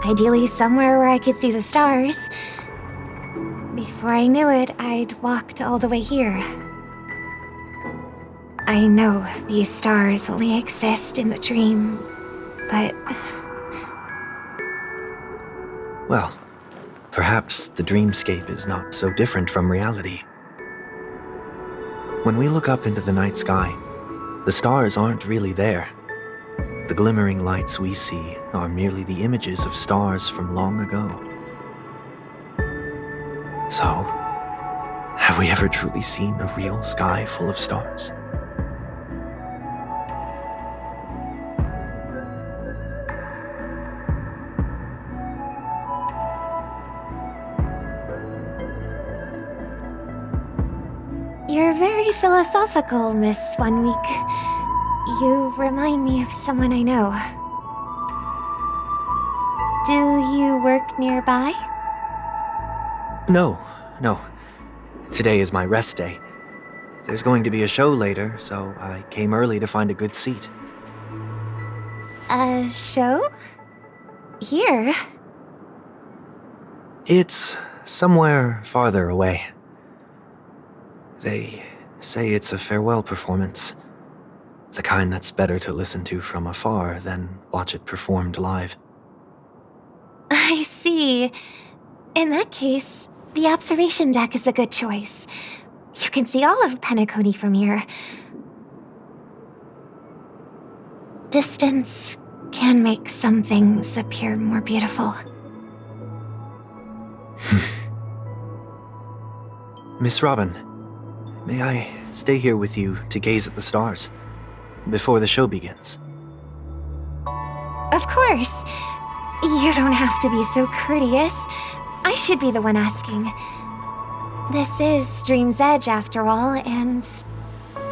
Ideally somewhere where I could see the stars. Before I knew it, I'd walked all the way here. I know these stars only exist in the dream, but... Well, perhaps the dreamscape is not so different from reality. When we look up into the night sky, the stars aren't really there. The glimmering lights we see are merely the images of stars from long ago. So, have we ever truly seen a real sky full of stars? You're very philosophical, Miss 1 Week. You remind me of someone I know. Do you work nearby? No. Today is my rest day. There's going to be a show later, so I came early to find a good seat. A show? Here? It's somewhere farther away. They say it's a farewell performance. The kind that's better to listen to from afar than watch it performed live. I see. In that case, the observation deck is a good choice. You can see all of Penacony from here. Distance can make some things appear more beautiful. Miss Robin, may I stay here with you to gaze at the stars before the show begins? Of course. You don't have to be so courteous. I should be the one asking. This is Dream's Edge, after all, and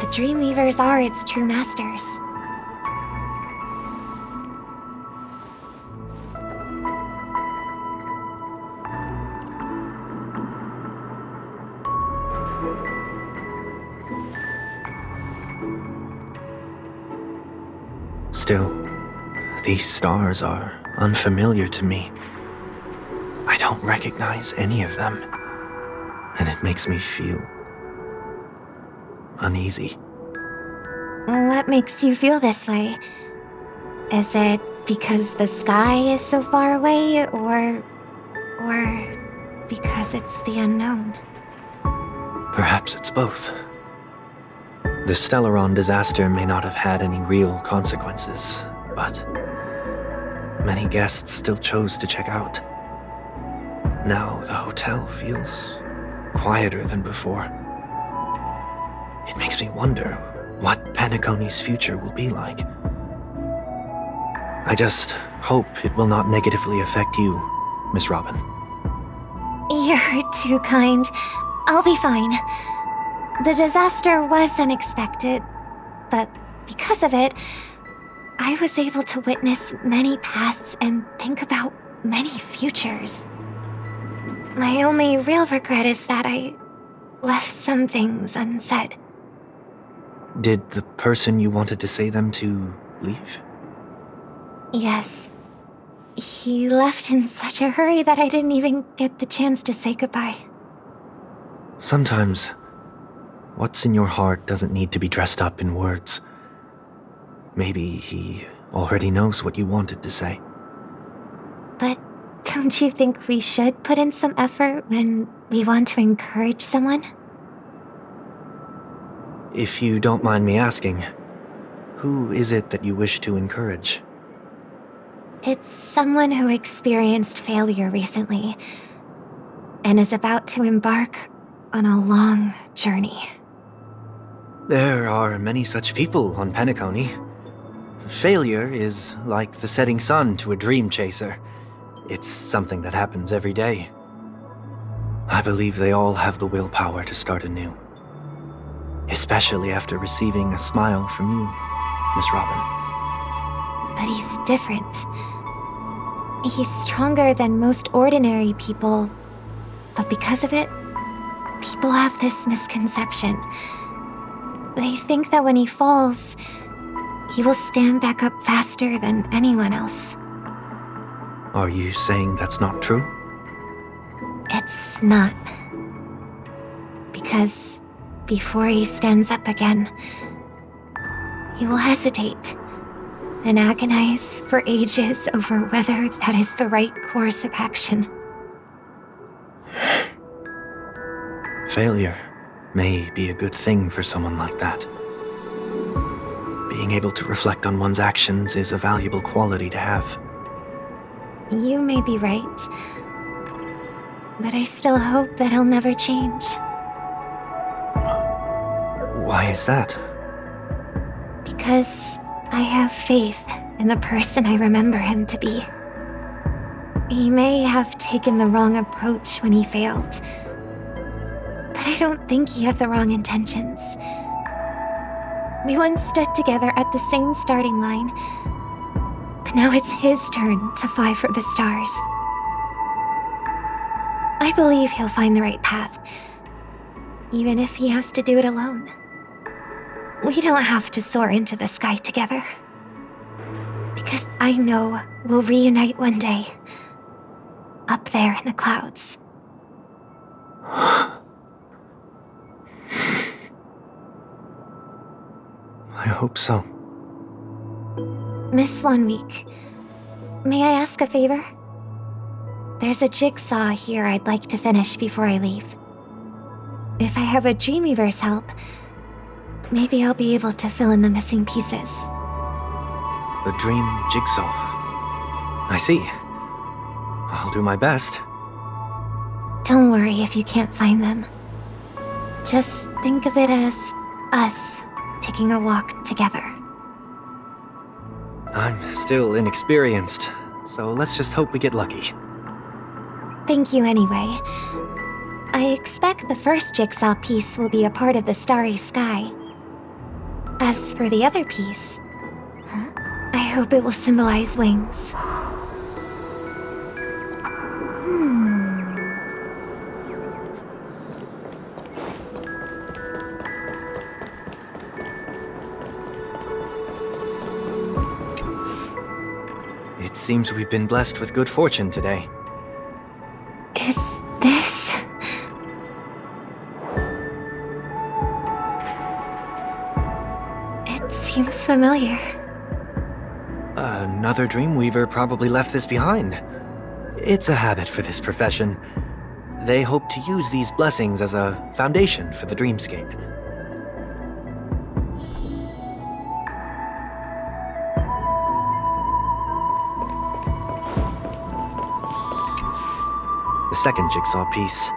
the Dreamweavers are its true masters. Still, these stars are unfamiliar to me. I don't recognize any of them, and it makes me feel uneasy. What makes you feel this way? Is it because the sky is so far away, or because it's the unknown? Perhaps it's both. The Stellaron disaster may not have had any real consequences, but many guests still chose to check out. Now the hotel feels quieter than before. It makes me wonder what Penacony's future will be like. I just hope it will not negatively affect you, Miss Robin. You're too kind. I'll be fine. The disaster was unexpected, but because of it, I was able to witness many pasts and think about many futures. My only real regret is that I left some things unsaid. Did the person you wanted to say them to leave? Yes. He left in such a hurry that I didn't even get the chance to say goodbye. Sometimes, what's in your heart doesn't need to be dressed up in words. Maybe he already knows what you wanted to say. But don't you think we should put in some effort when we want to encourage someone? If you don't mind me asking, who is it that you wish to encourage? It's someone who experienced failure recently and is about to embark on a long journey. There are many such people on Penacony. Failure is like the setting sun to a dream chaser. It's something that happens every day. I believe they all have the willpower to start anew. Especially after receiving a smile from you, Miss Robin. But he's different. He's stronger than most ordinary people, but because of it, people have this misconception. They think that when he falls, he will stand back up faster than anyone else. Are you saying that's not true? It's not. Because before he stands up again, he will hesitate and agonize for ages over whether that is the right course of action. Failure may be a good thing for someone like that. Being able to reflect on one's actions is a valuable quality to have. You may be right, but I still hope that he'll never change. Why is that? Because I have faith in the person I remember him to be. He may have taken the wrong approach when he failed, but I don't think he had the wrong intentions. We once stood together at the same starting line, but now it's his turn to fly for the stars. I believe he'll find the right path, even if he has to do it alone. We don't have to soar into the sky together, because I know we'll reunite one day, up there in the clouds. I hope so. Miss 1 Week, may I ask a favor? There's a jigsaw here I'd like to finish before I leave. If I have a Dreamweaver's help, maybe I'll be able to fill in the missing pieces. The dream jigsaw. I see. I'll do my best. Don't worry if you can't find them. Just think of it as us taking a walk together. I'm still inexperienced, so let's just hope we get lucky. Thank you anyway. I expect the first jigsaw piece will be a part of the starry sky. As for the other piece, I hope it will symbolize wings. It seems we've been blessed with good fortune today. Is this... It seems familiar. Another Dreamweaver probably left this behind. It's a habit for this profession. They hope to use these blessings as a foundation for the dreamscape. The second jigsaw piece.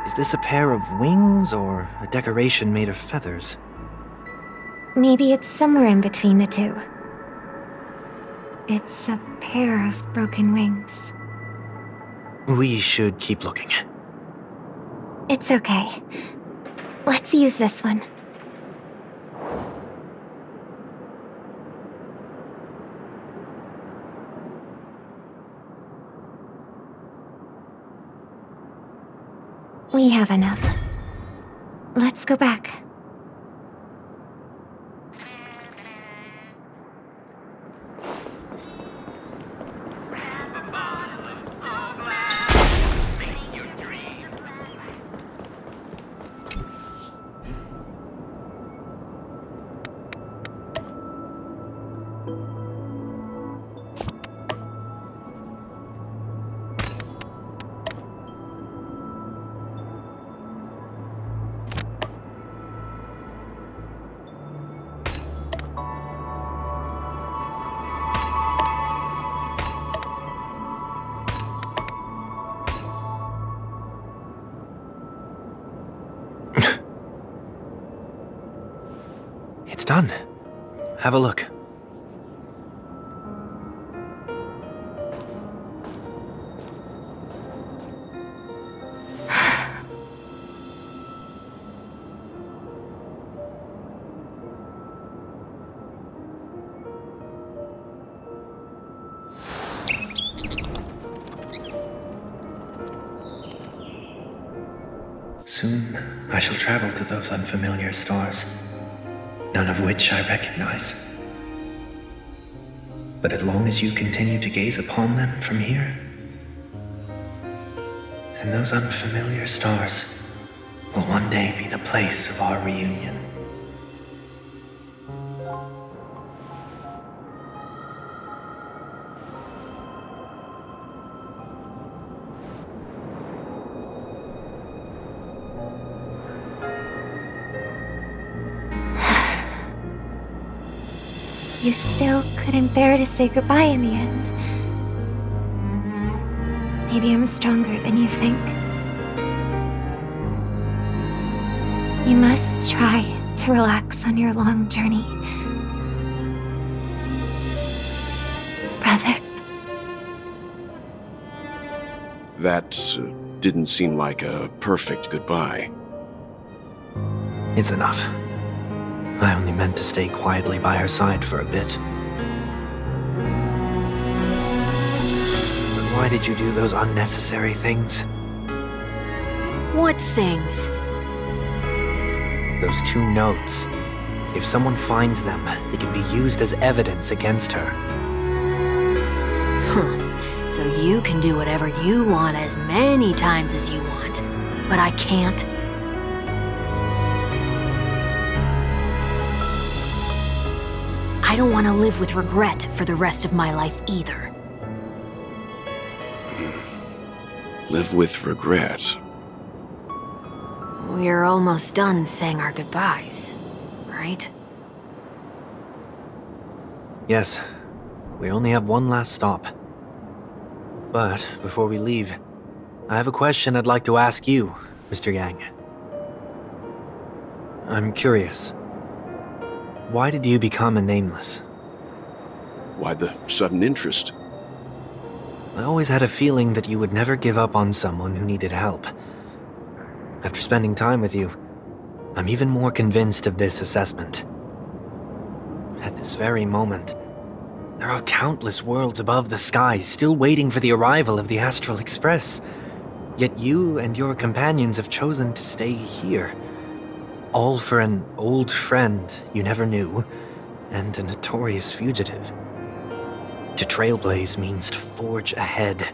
Is this a pair of wings or a decoration made of feathers? Maybe it's somewhere in between the two. It's a pair of broken wings. We should keep looking. It's okay. Let's use this one. We have enough. Let's go back. It's done. Have a look. Soon, I shall travel to those unfamiliar stars, none of which I recognize. But as long as you continue to gaze upon them from here, then those unfamiliar stars will one day be the place of our reunion. You still couldn't bear to say goodbye in the end. Maybe I'm stronger than you think. You must try to relax on your long journey. Brother. That didn't seem like a perfect goodbye. It's enough. I only meant to stay quietly by her side for a bit. But why did you do those unnecessary things? What things? Those 2 notes. If someone finds them, they can be used as evidence against her. Huh. So you can do whatever you want as many times as you want, but I can't? I don't want to live with regret for the rest of my life either. Live with regret? We're almost done saying our goodbyes, right? Yes, we only have one last stop. But before we leave, I have a question I'd like to ask you, Mr. Yang. I'm curious. Why did you become a Nameless? Why the sudden interest? I always had a feeling that you would never give up on someone who needed help. After spending time with you, I'm even more convinced of this assessment. At this very moment, there are countless worlds above the sky still waiting for the arrival of the Astral Express. Yet you and your companions have chosen to stay here. All for an old friend you never knew, and a notorious fugitive. To trailblaze means to forge ahead.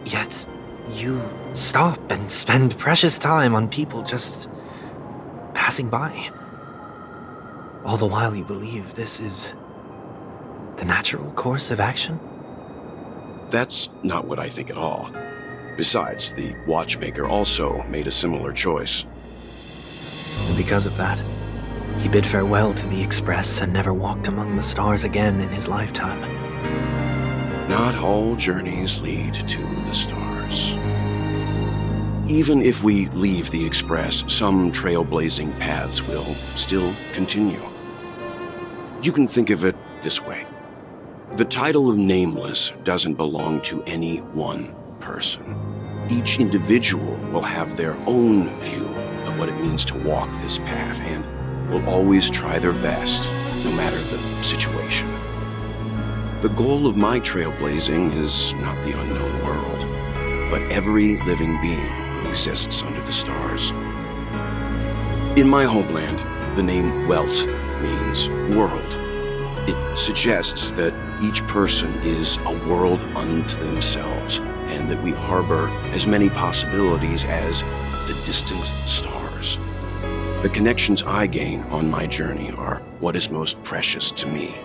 Yet, you stop and spend precious time on people just passing by. All the while you believe this is the natural course of action? That's not what I think at all. Besides, the watchmaker also made a similar choice. And because of that, he bid farewell to the Express and never walked among the stars again in his lifetime. Not all journeys lead to the stars. Even if we leave the Express, some trailblazing paths will still continue. You can think of it this way. The title of Nameless doesn't belong to any one person. Each individual will have their own view of what it means to walk this path and will always try their best, no matter the situation. The goal of my trailblazing is not the unknown world, but every living being who exists under the stars. In my homeland, the name Welt means world. It suggests that each person is a world unto themselves, and that we harbor as many possibilities as the distant stars. The connections I gain on my journey are what is most precious to me.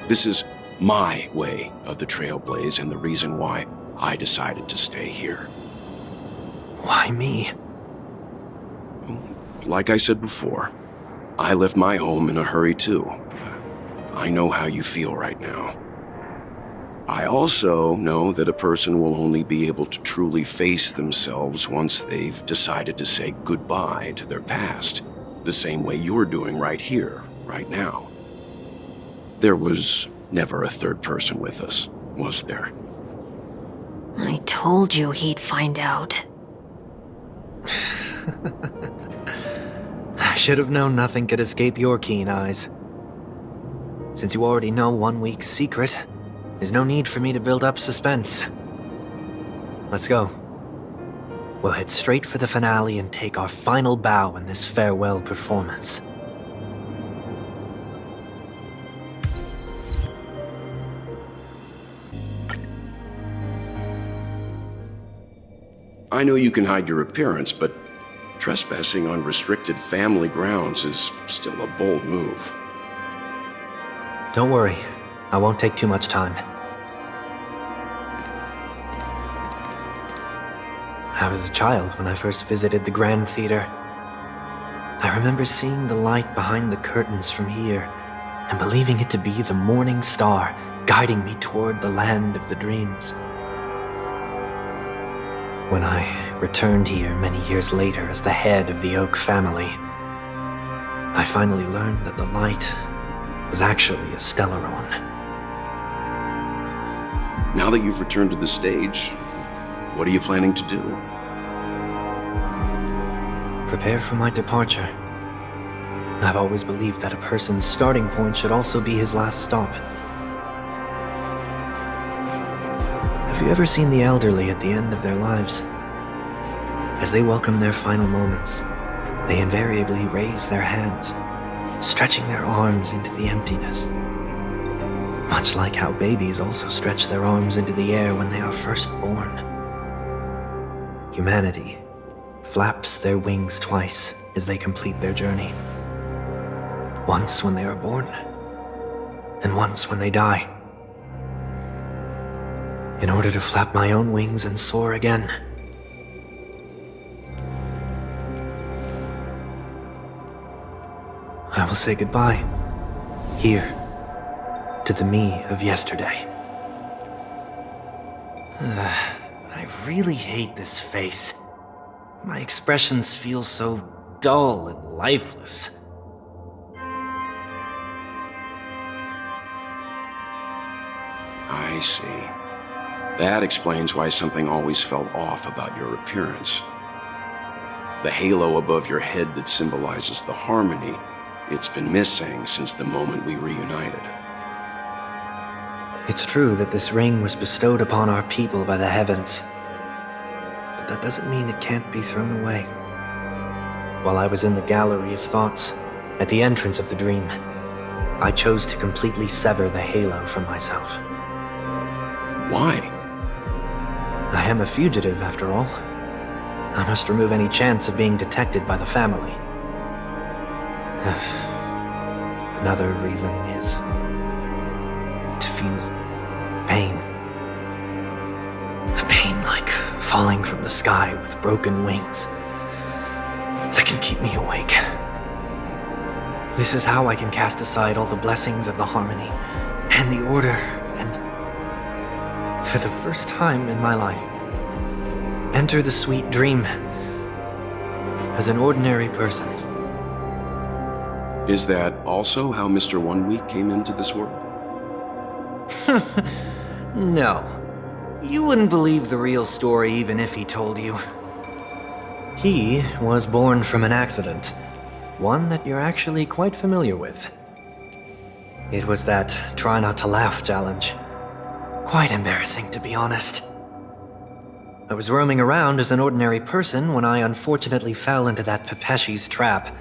This is my way of the trailblaze and the reason why I decided to stay here. Why me? Like I said before, I left my home in a hurry too. I know how you feel right now. I also know that a person will only be able to truly face themselves once they've decided to say goodbye to their past, the same way you're doing right here, right now. There was never a third person with us, was there? I told you he'd find out. I should have known nothing could escape your keen eyes. Since you already know 1 week's secret, there's no need for me to build up suspense. Let's go. We'll head straight for the finale and take our final bow in this farewell performance. I know you can hide your appearance, but trespassing on restricted family grounds is still a bold move. Don't worry, I won't take too much time. I was a child when I first visited the Grand Theater. I remember seeing the light behind the curtains from here and believing it to be the morning star guiding me toward the land of the dreams. When I returned here many years later as the head of the Oak family, I finally learned that the light was actually a stellaron. Now that you've returned to the stage, what are you planning to do? Prepare for my departure. I've always believed that a person's starting point should also be his last stop. Have you ever seen the elderly at the end of their lives? As they welcome their final moments, they invariably raise their hands, stretching their arms into the emptiness. Much like how babies also stretch their arms into the air when they are first born. Humanity flaps their wings twice as they complete their journey. Once when they are born, than once when they die. In order to flap my own wings and soar again. I will say goodbye, here, to the me of yesterday. I really hate this face. My expressions feel so dull and lifeless. I see. That explains why something always felt off about your appearance. The halo above your head that symbolizes the harmony, it's been missing since the moment we reunited. It's true that this ring was bestowed upon our people by the heavens. But that doesn't mean it can't be thrown away. While I was in the gallery of thoughts, at the entrance of the dream, I chose to completely sever the halo from myself. Why? I am a fugitive, after all. I must remove any chance of being detected by the family. Another reason is to feel pain. A pain like falling from the sky with broken wings that can keep me awake. This is how I can cast aside all the blessings of the harmony and the order and, for the first time in my life, enter the sweet dream as an ordinary person. Is that also how Mr. 1 Week came into this world? No. You wouldn't believe the real story even if he told you. He was born from an accident, one that you're actually quite familiar with. It was that try not to laugh challenge. Quite embarrassing, to be honest. I was roaming around as an ordinary person when I unfortunately fell into that Pepeshi's trap.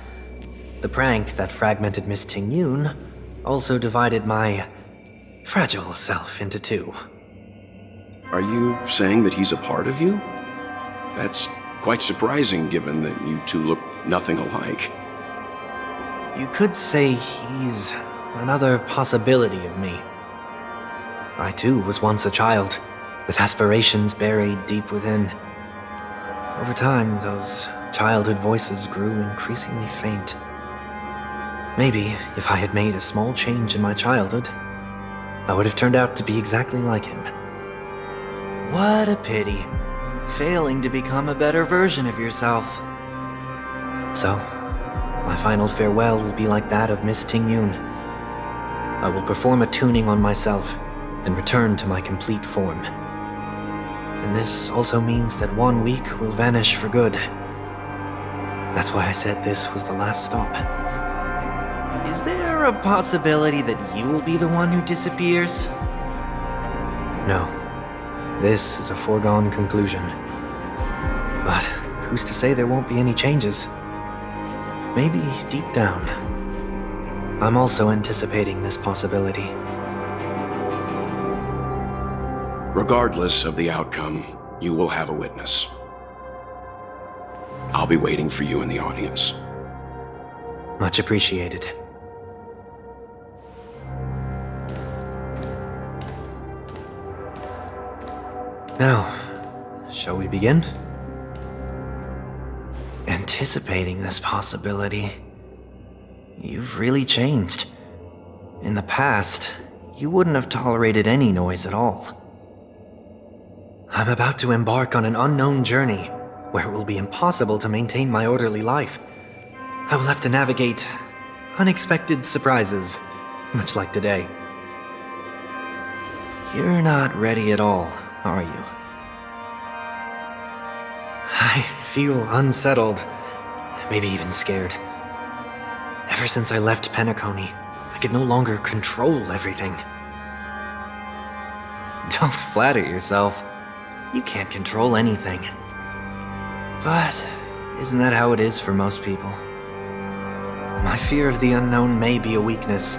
The prank that fragmented Miss Ting-Yun also divided my fragile self into two. Are you saying that he's a part of you? That's quite surprising given that you two look nothing alike. You could say he's another possibility of me. I too was once a child, with aspirations buried deep within. Over time, those childhood voices grew increasingly faint. Maybe, if I had made a small change in my childhood, I would have turned out to be exactly like him. What a pity, failing to become a better version of yourself. So, my final farewell will be like that of Miss Ting-Yun. I will perform a tuning on myself and return to my complete form. And this also means that 1 week will vanish for good. That's why I said this was the last stop. Is there a possibility that you will be the one who disappears? No. This is a foregone conclusion. But who's to say there won't be any changes? Maybe deep down, I'm also anticipating this possibility. Regardless of the outcome, you will have a witness. I'll be waiting for you in the audience. Much appreciated. Now, shall we begin? Anticipating this possibility, you've really changed. In the past, you wouldn't have tolerated any noise at all. I'm about to embark on an unknown journey where it will be impossible to maintain my orderly life. I will have to navigate unexpected surprises, much like today. You're not ready at all, are you? I feel unsettled, maybe even scared. Ever since I left Penacony, I could no longer control everything. Don't flatter yourself. You can't control anything. But isn't that how it is for most people? My fear of the unknown may be a weakness,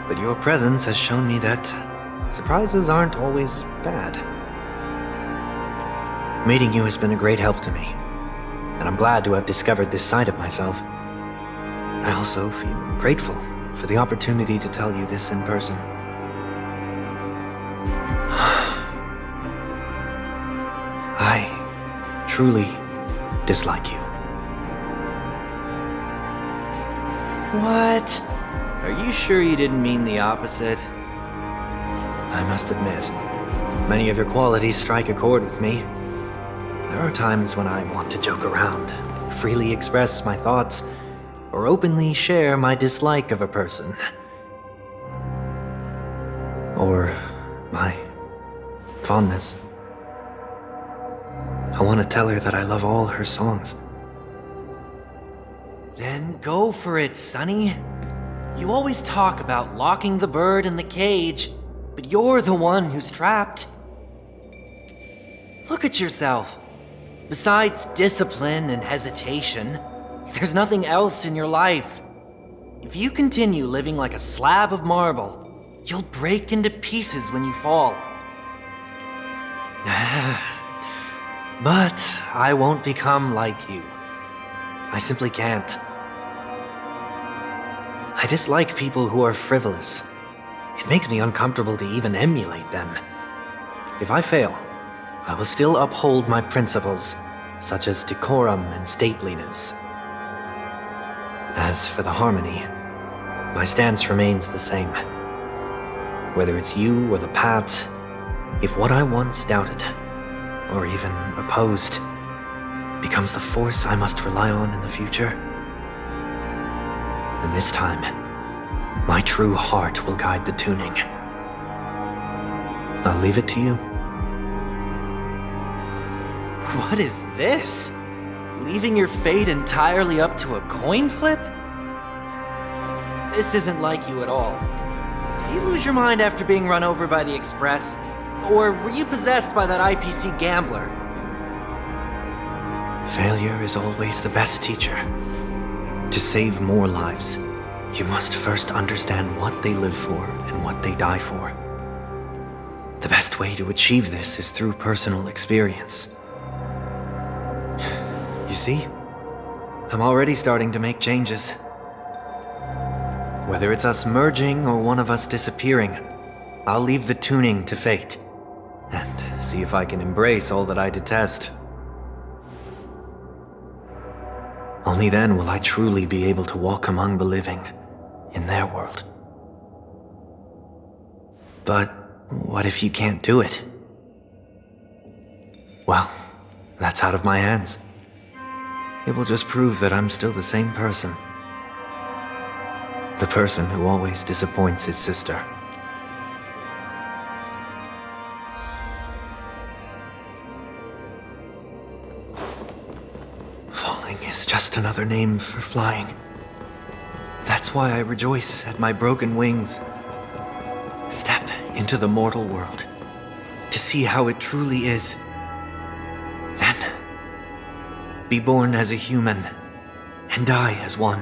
but your presence has shown me that surprises aren't always bad. Meeting you has been a great help to me, and I'm glad to have discovered this side of myself. I also feel grateful for the opportunity to tell you this in person. I truly dislike you. What? Are you sure you didn't mean the opposite? I must admit, many of your qualities strike a chord with me. There are times when I want to joke around, freely express my thoughts, or openly share my dislike of a person. Or my fondness. I want to tell her that I love all her songs. Then go for it, Sonny. You always talk about locking the bird in the cage, but you're the one who's trapped. Look at yourself. Besides discipline and hesitation, there's nothing else in your life. If you continue living like a slab of marble, you'll break into pieces when you fall. But I won't become like you. I simply can't. I dislike people who are frivolous. It makes me uncomfortable to even emulate them. If I fail, I will still uphold my principles, such as decorum and stateliness. As for the harmony, my stance remains the same. Whether it's you or the paths, if what I once doubted, or even opposed, becomes the force I must rely on in the future, then this time, my true heart will guide the tuning. I'll leave it to you. What is this? Leaving your fate entirely up to a coin flip? This isn't like you at all. Did you lose your mind after being run over by the Express? Or were you possessed by that IPC gambler? Failure is always the best teacher. To save more lives, you must first understand what they live for and what they die for. The best way to achieve this is through personal experience. You see? I'm already starting to make changes. Whether it's us merging or one of us disappearing, I'll leave the tuning to fate, and see if I can embrace all that I detest. Only then will I truly be able to walk among the living in their world. But what if you can't do it? Well, that's out of my hands. It will just prove that I'm still the same person. The person who always disappoints his sister. Falling is just another name for flying. That's why I rejoice at my broken wings. Step into the mortal world to see how it truly is. Then, be born as a human and die as one.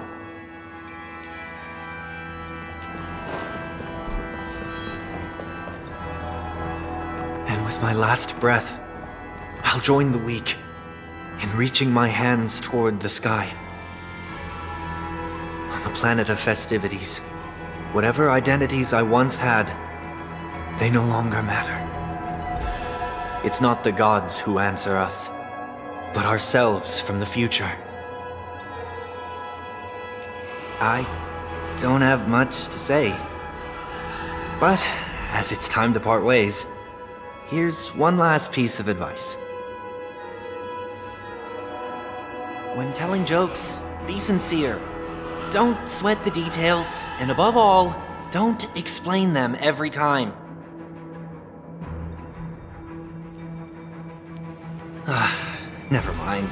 And with my last breath, I'll join the weak in reaching my hands toward the sky. On the planet of festivities, whatever identities I once had, they no longer matter. It's not the gods who answer us, but ourselves from the future. I don't have much to say, but as it's time to part ways, here's one last piece of advice. When telling jokes, be sincere. Don't sweat the details, and above all, don't explain them every time. Never mind.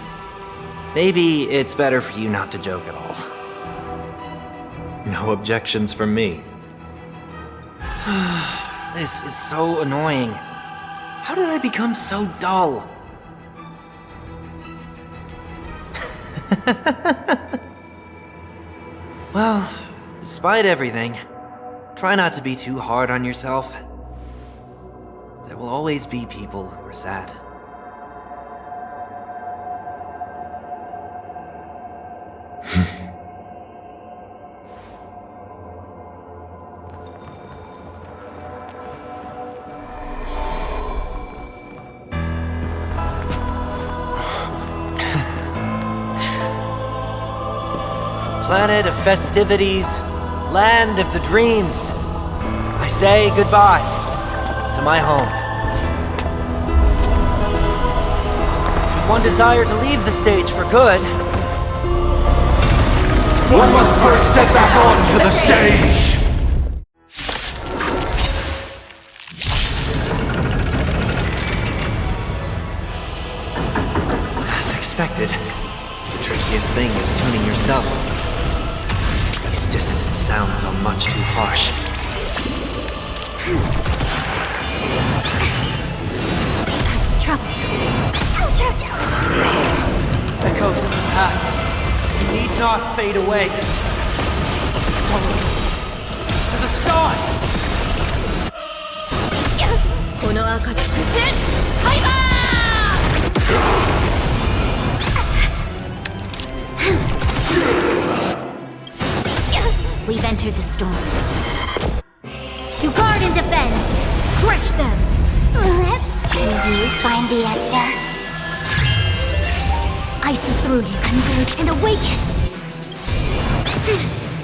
Maybe it's better for you not to joke at all. No objections from me. This is so annoying. How did I become so dull? Well, despite everything, try not to be too hard on yourself. There will always be people who are sad. Planet of festivities, land of the dreams. I say goodbye to my home. Should one desire to leave the stage for good, One must first step back onto the stage! as expected, the trickiest thing is tuning yourself. These dissonant sounds are much too harsh. Troublesome. Oh, Jojo! Echoes of the past need not fade away. Follow me to the stars! この赤くハイバー! We've entered the storm. To guard and defend, crush them! Can you find the answer? I see through you, converge and awaken!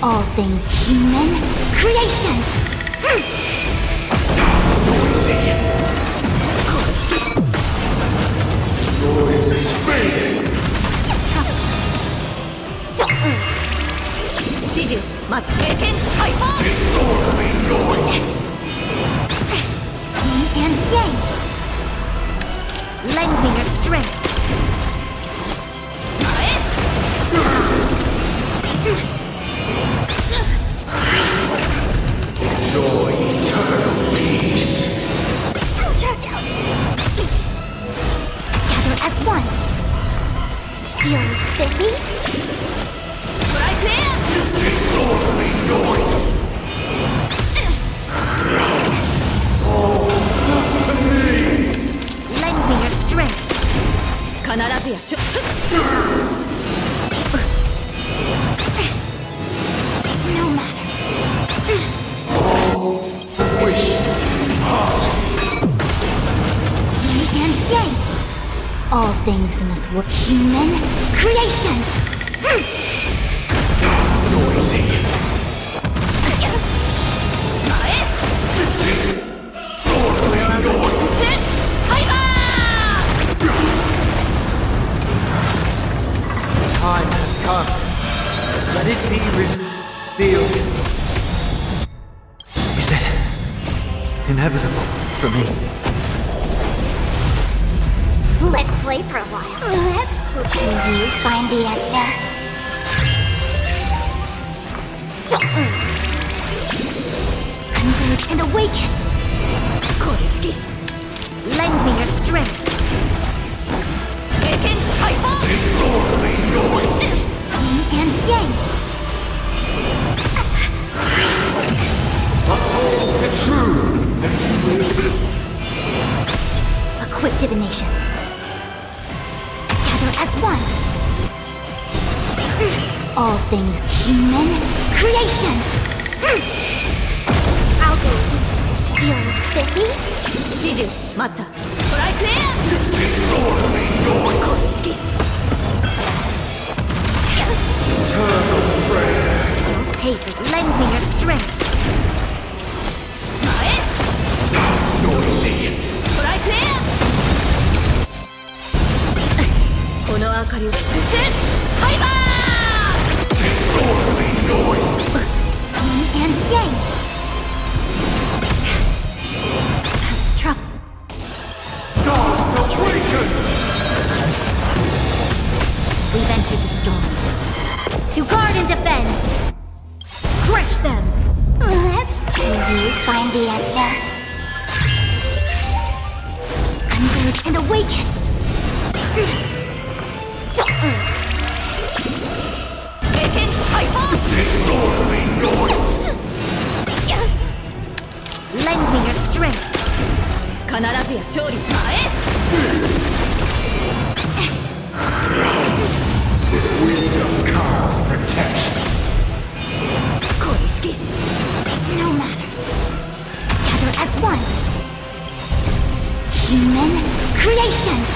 All things human, creations! Noise is fading! 指示待つ経験解放 Disorderly noise! Yin and yang! Lend me your strength! Enjoy eternal peace! Jojo! Gather as one! Feel spiffy? Right there! Disorderly noise! Oh, look to me! Lend me your strength! 必ずやしょ No matter. Wish Yin and yang! All things in this world, human, creations! noisy! Disorderly noise! Time has come. Let it be revealed. Is it inevitable for me? Let's play for a while. Let's play. Can you find the answer? Converge and awaken! Koreski Lend me your strength! 経験解放 Disorderly noise! Yin and yang! Uphold the true, and you will be. A quick divination. Gather as one. All things human, creations. Algorithms. Feel spiffy? 指示待ったトライクエア Disorderly noise! 公式 Eternal prayer! Hey, lend me your strength. 前 Noisy! トライクエアこの明かりを消すハイバー Disorderly noise! Yin and yang. Troubles. Gods awaken! We've entered the storm. To guard and defend. Crush them. Can you find the answer? Converge and awaken. Disorderly noise! Lend me your strength. 必ずや勝利前 Wisdom carves protection. 公式 No matter. Gather as one. Human creations.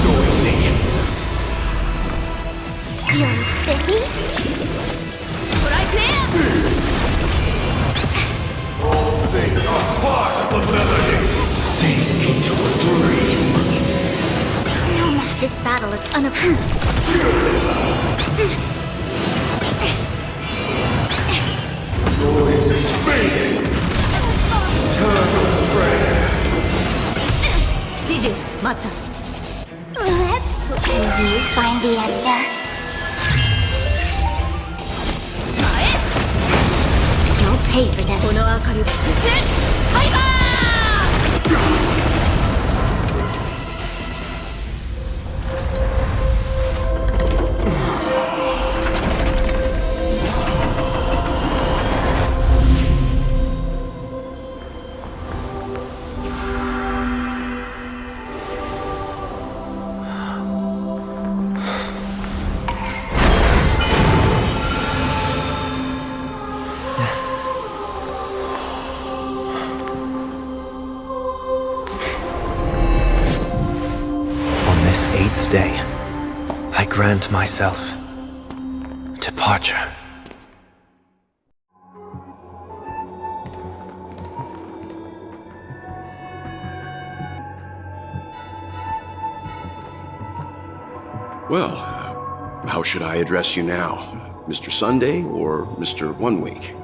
Noisy! You're silly? Right there! All things are part of the melody. Sink into a dream. No, Matt, this battle is unapproved. Noise is fading. Turn to prayer. Shiji, Master. Let's play. Can you find the answer? You'll pay for this. この明かりを消せ！ハイバThis 8th day, I grant myself departure. Well, how should I address you now? Mr. Sunday or Mr. 1 Week?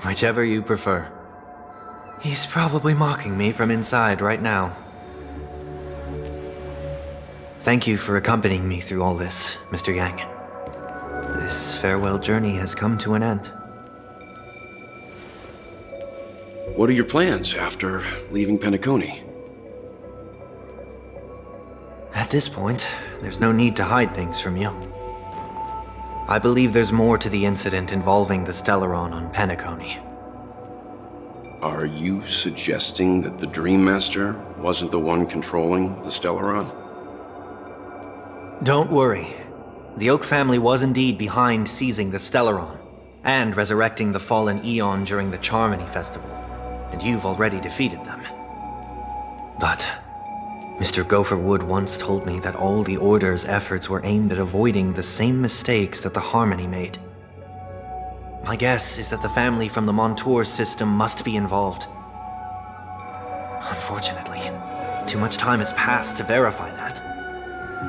Whichever you prefer. He's probably mocking me from inside right now. Thank you for accompanying me through all this, Mr. Yang. This farewell journey has come to an end. What are your plans after leaving Penacony? At this point, there's no need to hide things from you. I believe there's more to the incident involving the Stellaron on Penacony. Are you suggesting that the Dream Master wasn't the one controlling the Stellaron? Don't worry. The Oak family was indeed behind seizing the Stellaron and resurrecting the fallen Eon during the Charmony Festival, and you've already defeated them. But Mr. Gopherwood once told me that all the Order's efforts were aimed at avoiding the same mistakes that the Harmony made. My guess is that the family from the Montour system must be involved. Unfortunately, too much time has passed to verify that.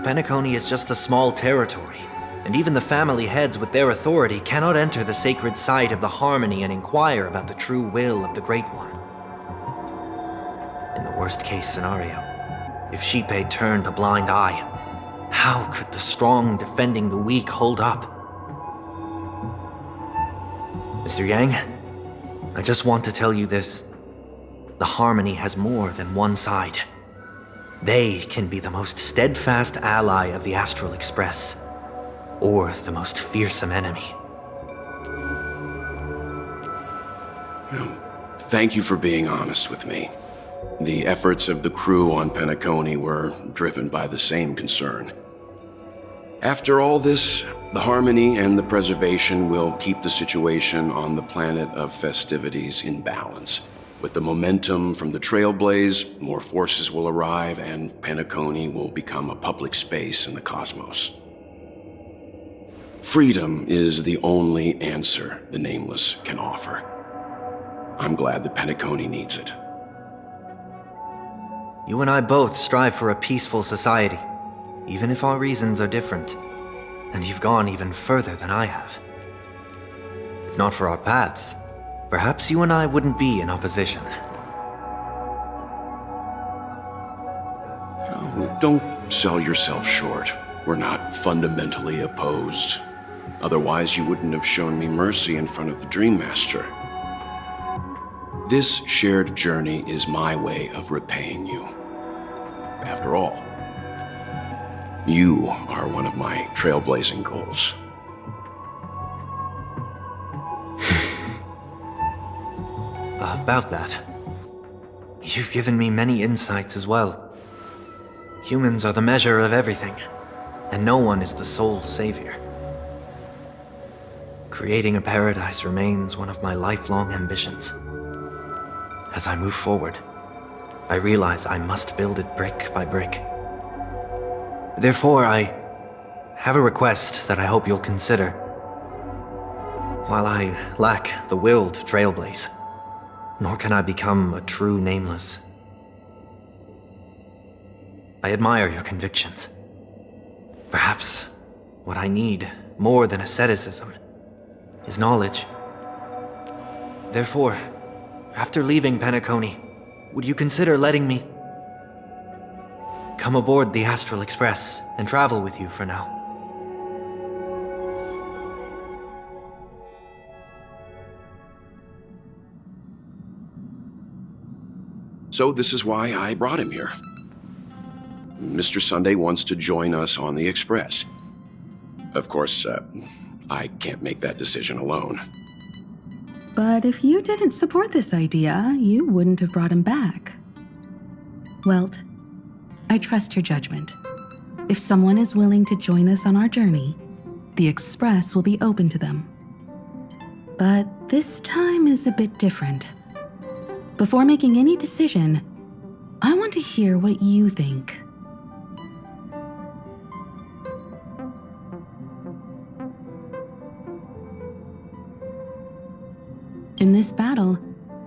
Penacony is just a small territory, and even the family heads with their authority cannot enter the sacred site of the Harmony and inquire about the true will of the Great One. In the worst-case scenario, if Xipe turned a blind eye, how could the strong defending the weak hold up? Mr. Yang, I just want to tell you this. The Harmony has more than one side. They can be the most steadfast ally of the Astral Express, or the most fearsome enemy. Thank you for being honest with me. The efforts of the crew on Penacony were driven by the same concern. After all this, the Harmony and the Preservation will keep the situation on the planet of festivities in balance. With the momentum from the Trailblaze, more forces will arrive and Penacony will become a public space in the cosmos. Freedom is the only answer the Nameless can offer. I'm glad that Penacony needs it. You and I both strive for a peaceful society, even if our reasons are different. And you've gone even further than I have. If not for our paths, perhaps you and I wouldn't be in opposition. Don't sell yourself short. We're not fundamentally opposed. Otherwise, you wouldn't have shown me mercy in front of the Dream Master. This shared journey is my way of repaying you. After all, you are one of my trailblazing goals. About that, you've given me many insights as well. Humans are the measure of everything, and no one is the sole savior. Creating a paradise remains one of my lifelong ambitions. As I move forward, I realize I must build it brick by brick. Therefore, I have a request that I hope you'll consider. While I lack the will to trailblaze, nor can I become a true nameless, I admire your convictions. Perhaps what I need, more than asceticism, is knowledge. Therefore, after leaving Penacony, would you consider letting me come aboard the Astral Express and travel with you for now? So this is why I brought him here. Mr. Sunday wants to join us on the Express. Of course, I can't make that decision alone. But if you didn't support this idea, you wouldn't have brought him back. Welt, I trust your judgment. If someone is willing to join us on our journey, the Express will be open to them. But this time is a bit different. Before making any decision, I want to hear what you think. In this battle,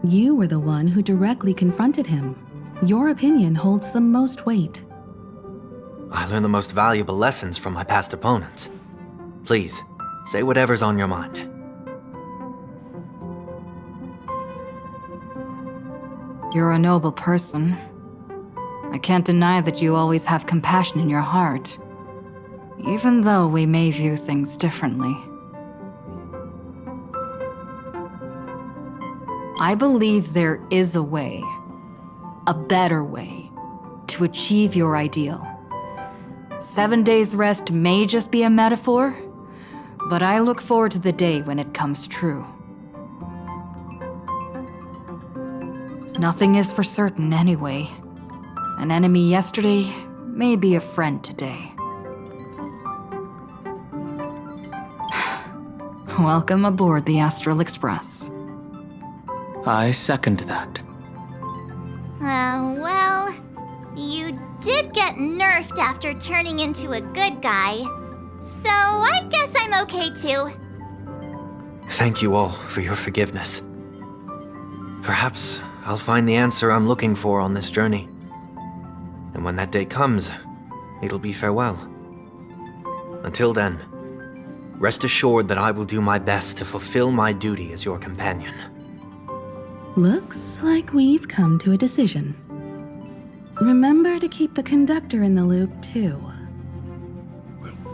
you were the one who directly confronted him. Your opinion holds the most weight. I learned the most valuable lessons from my past opponents. Please, say whatever's on your mind. You're a noble person. I can't deny that you always have compassion in your heart, even though we may view things differently. I believe there is a way, a better way, to achieve your ideal. 7 days rest may just be a metaphor, but I look forward to the day when it comes true. Nothing is for certain anyway. An enemy yesterday may be a friend today. Welcome aboard the Astral Express. I second that. Well, you did get nerfed after turning into a good guy, so I guess I'm okay too. Thank you all for your forgiveness. Perhaps I'll find the answer I'm looking for on this journey. And when that day comes, it'll be farewell. Until then, rest assured that I will do my best to fulfill my duty as your companion. Looks like we've come to a decision. Remember to keep the conductor in the loop, too.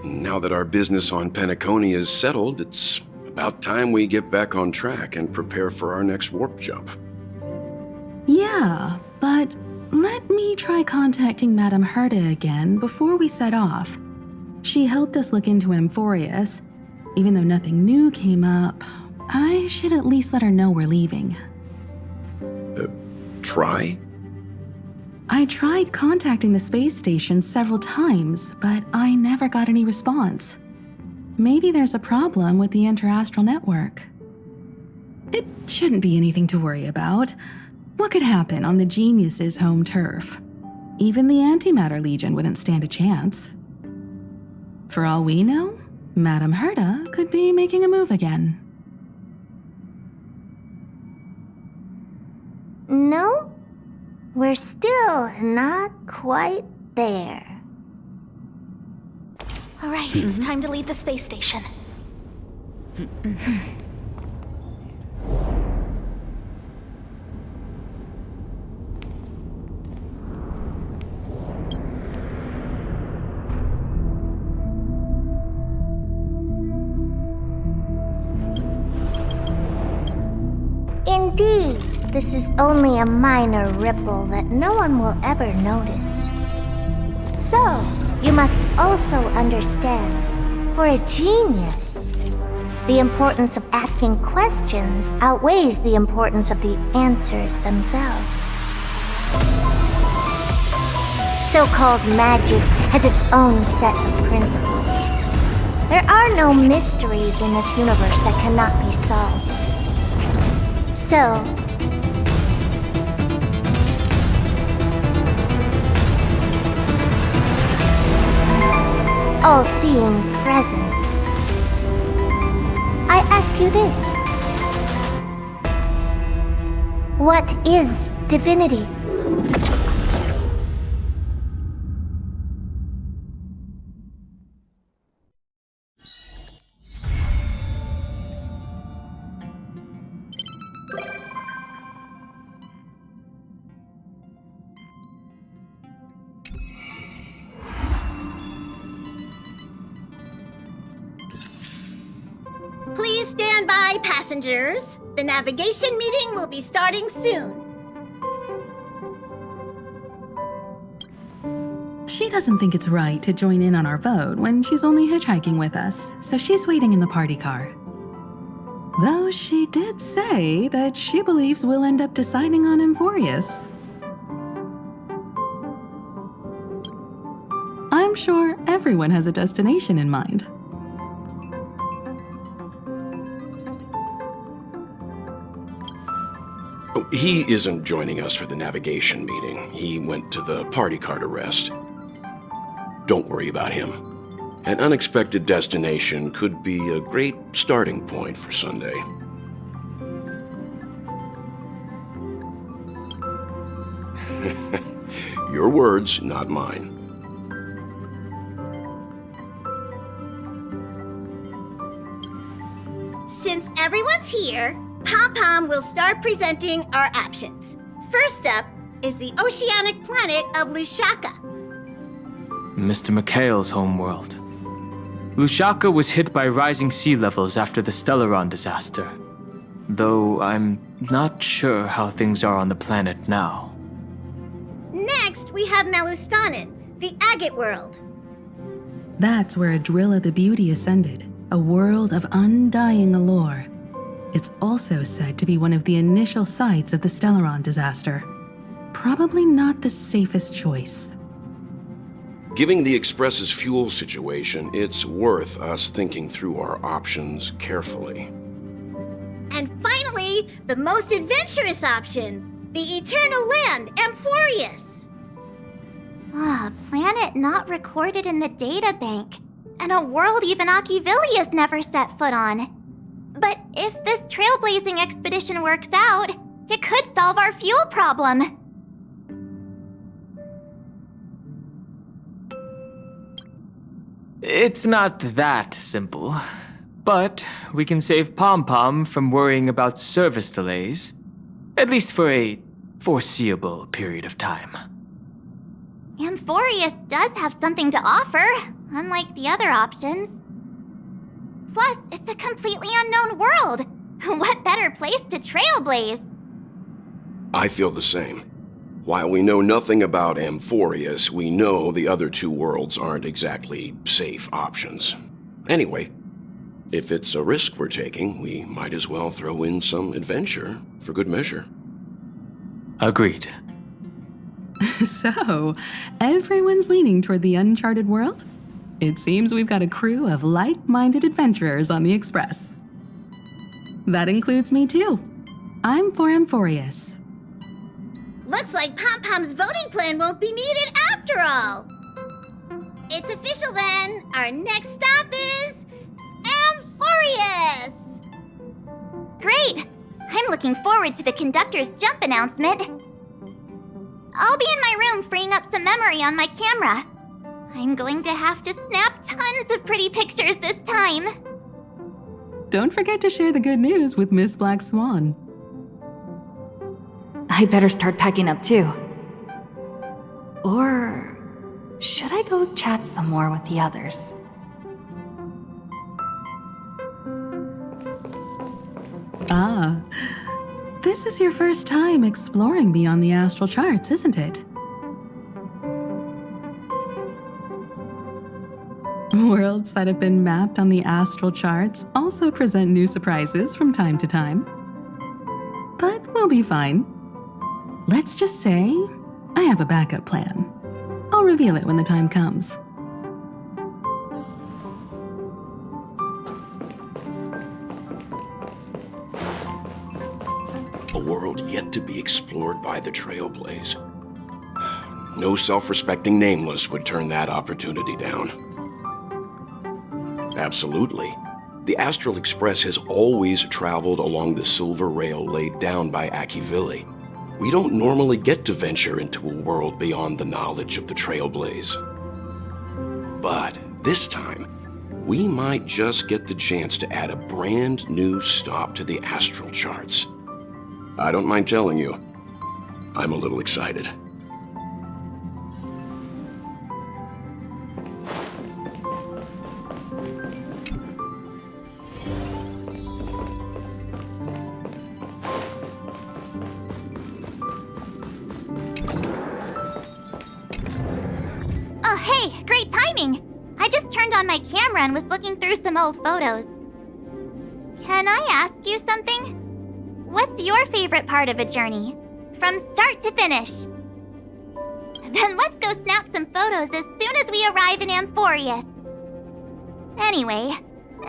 Now that our business on Penacony is settled, it's about time we get back on track and prepare for our next warp jump. Yeah, but let me try contacting Madame Herta again before we set off. She helped us look into Amphorius. Even though nothing new came up, I should at least let her know we're leaving. Try? I tried contacting the space station several times, but I never got any response. Maybe there's a problem with the interastral network. It shouldn't be anything to worry about. What could happen on the Genius's home turf? Even the Antimatter Legion wouldn't stand a chance. For all we know, Madame Herta could be making a move again. No, we're still not quite there. All right, it's time to leave the space station. Indeed, this is only a minor ripple that no one will ever notice. So, you must also understand, for a genius, the importance of asking questions outweighs the importance of the answers themselves. So-called magic has its own set of principles. There are no mysteries in this universe that cannot be solved. So, all-seeing presence. I ask you this. What is divinity? Please stand by, passengers. The navigation meeting will be starting soon. She doesn't think it's right to join in on our vote when she's only hitchhiking with us, so she's waiting in the party car. Though she did say that she believes we'll end up deciding on Amphorius. I'm sure everyone has a destination in mind. He isn't joining us for the navigation meeting. He went to the party car to rest. Don't worry about him. An unexpected destination could be a great starting point for Sunday. Your words, not mine. Since everyone's here, Pom-Pom will start presenting our options. First up is the oceanic planet of Lushaka. Mr. McHale's homeworld. Lushaka was hit by rising sea levels after the Stellaron disaster, though I'm not sure how things are on the planet now. Next, we have Melustanin, the Agate world. That's where Adrilla the Beauty ascended, a world of undying allure. It's also said to be one of the initial sites of the Stellaron disaster. Probably not the safest choice. Given the Express's fuel situation, it's worth us thinking through our options carefully. And finally, the most adventurous option, the Eternal Land, Amphorius. Ah, a planet not recorded in the databank, and a world even Akivilius never set foot on. But if this trailblazing expedition works out, it could solve our fuel problem. It's not that simple, but we can save Pom-Pom from worrying about service delays, at least for a foreseeable period of time. Amphorius does have something to offer, unlike the other options. Plus, it's a completely unknown world. What better place to trailblaze? I feel the same. While we know nothing about Amphorius, we know the other two worlds aren't exactly safe options. Anyway, if it's a risk we're taking, we might as well throw in some adventure for good measure. Agreed. So, everyone's leaning toward the uncharted world? It seems we've got a crew of like-minded adventurers on the Express. That includes me too. I'm for Amphorius. Looks like Pom-Pom's voting plan won't be needed after all. It's official then. Our next stop is Amphorius. Great! I'm looking forward to the conductor's jump announcement. I'll be in my room freeing up some memory on my camera. I'm going to have to snap tons of pretty pictures this time. Don't forget to share the good news with Miss Black Swan. I better start packing up too. Or should I go chat some more with the others? Ah, this is your first time exploring beyond the astral charts, isn't it? Worlds that have been mapped on the astral charts also present new surprises from time to time. But we'll be fine. Let's just say I have a backup plan. I'll reveal it when the time comes. A world yet to be explored by the Trailblaze. No self-respecting nameless would turn that opportunity down. Absolutely. The Astral Express has always traveled along the silver rail laid down by Akivili. We don't normally get to venture into a world beyond the knowledge of the Trailblaze. But this time, we might just get the chance to add a brand new stop to the astral charts. I don't mind telling you, I'm a little excited. Oh, hey, great timing! I just turned on my camera and was looking through some old photos. Can I ask you something? What's your favorite part of a journey? From start to finish? Then let's go snap some photos as soon as we arrive in Amphorius. Anyway,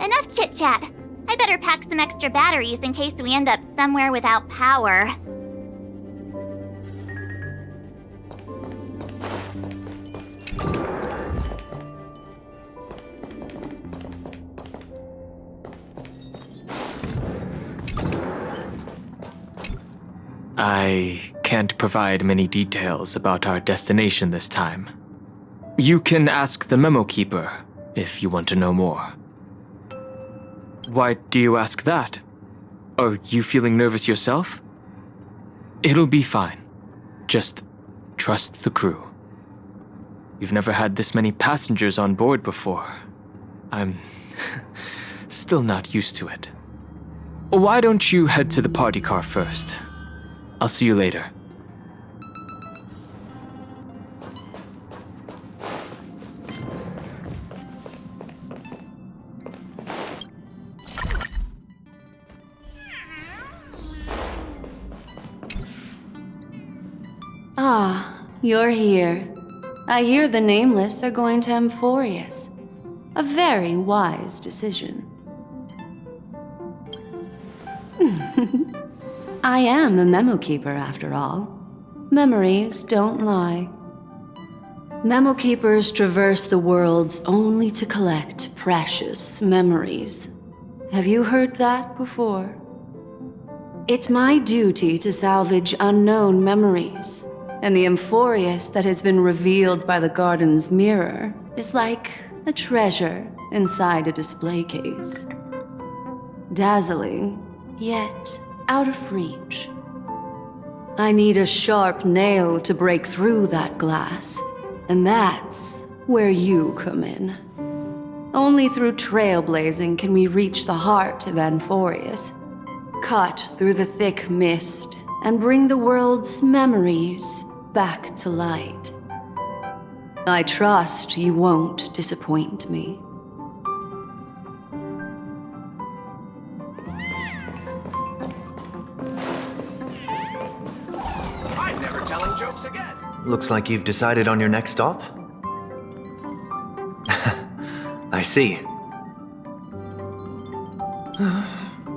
enough chit-chat. I better pack some extra batteries in case we end up somewhere without power. I can't provide many details about our destination this time. You can ask the Memo Keeper if you want to know more. Why do you ask that? Are you feeling nervous yourself? It'll be fine. Just trust the crew. We've never had this many passengers on board before. I'm still not used to it. Why don't you head to the party car first? I'll see you later. Ah, you're here. I hear the Nameless are going to Amphorius. A very wise decision. I am a Memo Keeper, after all. Memories don't lie. Memo Keepers traverse the worlds only to collect precious memories. Have you heard that before? It's my duty to salvage unknown memories, and the Amphorius that has been revealed by the garden's mirror is like a treasure inside a display case. Dazzling, yet out of reach. I need a sharp nail to break through that glass, and that's where you come in. Only through trailblazing can we reach the heart of Amphorius, cut through the thick mist, and bring the world's memories back to light. I trust you won't disappoint me. I'm never telling jokes again. Looks like you've decided on your next stop? I see.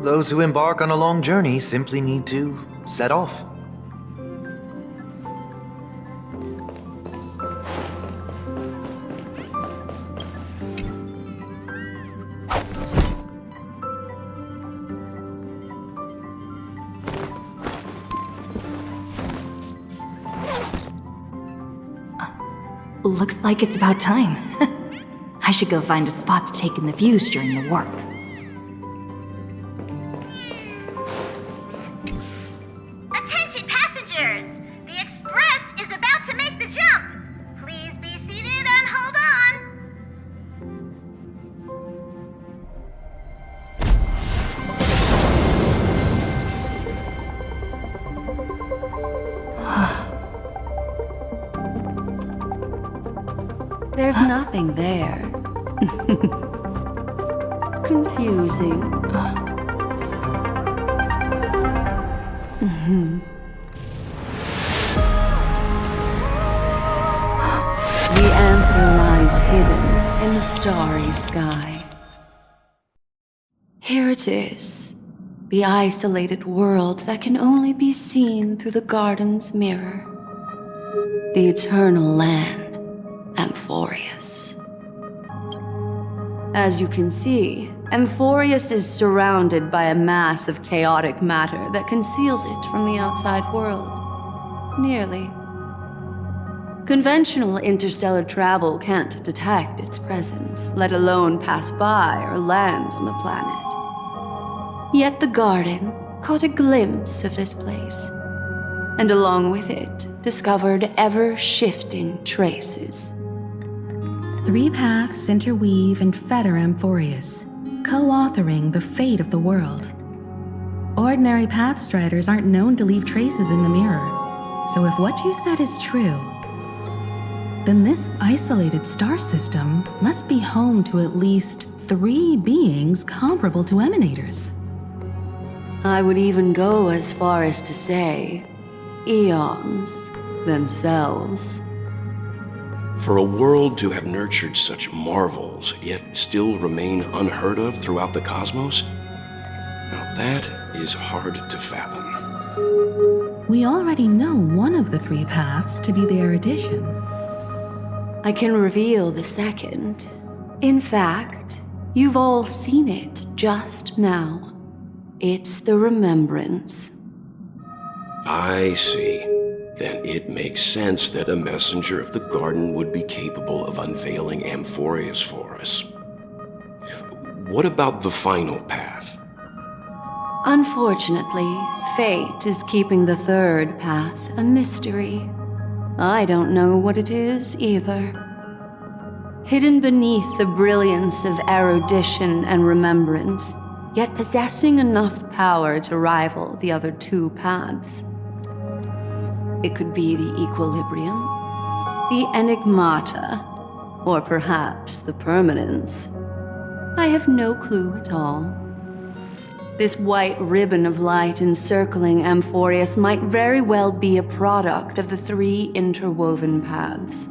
Those who embark on a long journey simply need to set off. Looks like it's about time. I should go find a spot to take in the views during the warp. Attention passengers! The express is about to make the jump! Please be seated and hold on! There's nothing there. Confusing. The answer lies hidden in the starry sky. Here it is, the isolated world that can only be seen through the garden's mirror. The eternal land, Amphorius. As you can see, Amphorius is surrounded by a mass of chaotic matter that conceals it from the outside world. Nearly. Conventional interstellar travel can't detect its presence, let alone pass by or land on the planet. Yet the Garden caught a glimpse of this place, and along with it, discovered ever-shifting traces. 3 paths interweave and fetter Amphorius, co-authoring the fate of the world. Ordinary pathstriders aren't known to leave traces in the mirror, so if what you said is true, then this isolated star system must be home to at least 3 beings comparable to emanators. I would even go as far as to say, eons themselves. For a world to have nurtured such marvels, yet still remain unheard of throughout the cosmos? Now that is hard to fathom. We already know one of the 3 paths to be the erudition. I can reveal the second. In fact, you've all seen it just now. It's the remembrance. I see. Then it makes sense that a messenger of the Garden would be capable of unveiling Amphorius for us. What about the final path? Unfortunately, fate is keeping the 3rd path a mystery. I don't know what it is either. Hidden beneath the brilliance of erudition and remembrance, yet possessing enough power to rival the other 2 paths. It could be the equilibrium, the enigmata, or perhaps the permanence. I have no clue at all. This white ribbon of light encircling Amphorius might very well be a product of the 3 interwoven paths.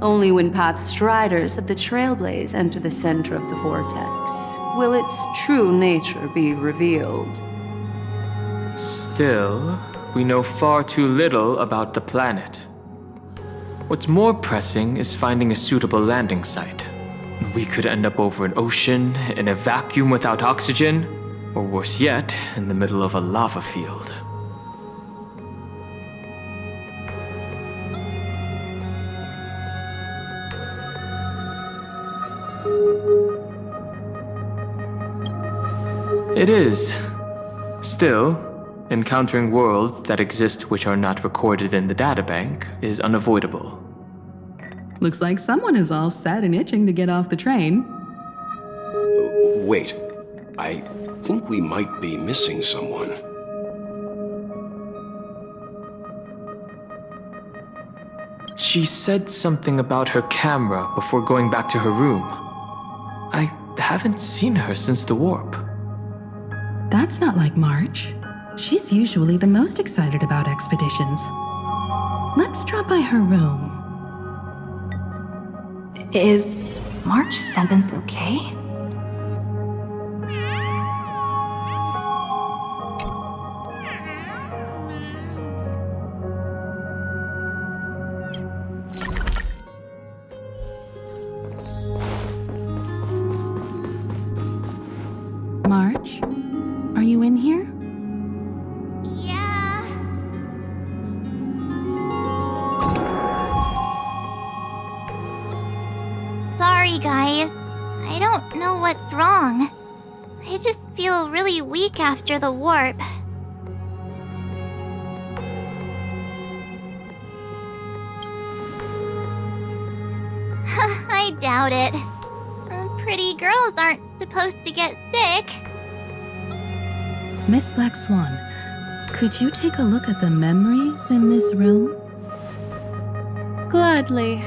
Only when pathstriders of the Trailblaze enter the center of the vortex will its true nature be revealed. Still, we know far too little about the planet. What's more pressing is finding a suitable landing site. We could end up over an ocean, in a vacuum without oxygen, or worse yet, in the middle of a lava field. It is. Still, encountering worlds that exist which are not recorded in the databank is unavoidable. Looks like someone is all set and itching to get off the train. Wait, I think we might be missing someone. She said something about her camera before going back to her room. I haven't seen her since the warp. That's not like March. She's usually the most excited about expeditions. Let's drop by her room. Is March 7th okay? March, are you in here? Yeah. Sorry, guys. I don't know what's wrong. I just feel really weak after the warp. I doubt it. Pretty girls aren't supposed to get sick. Miss Black Swan, could you take a look at the memories in this room? Gladly.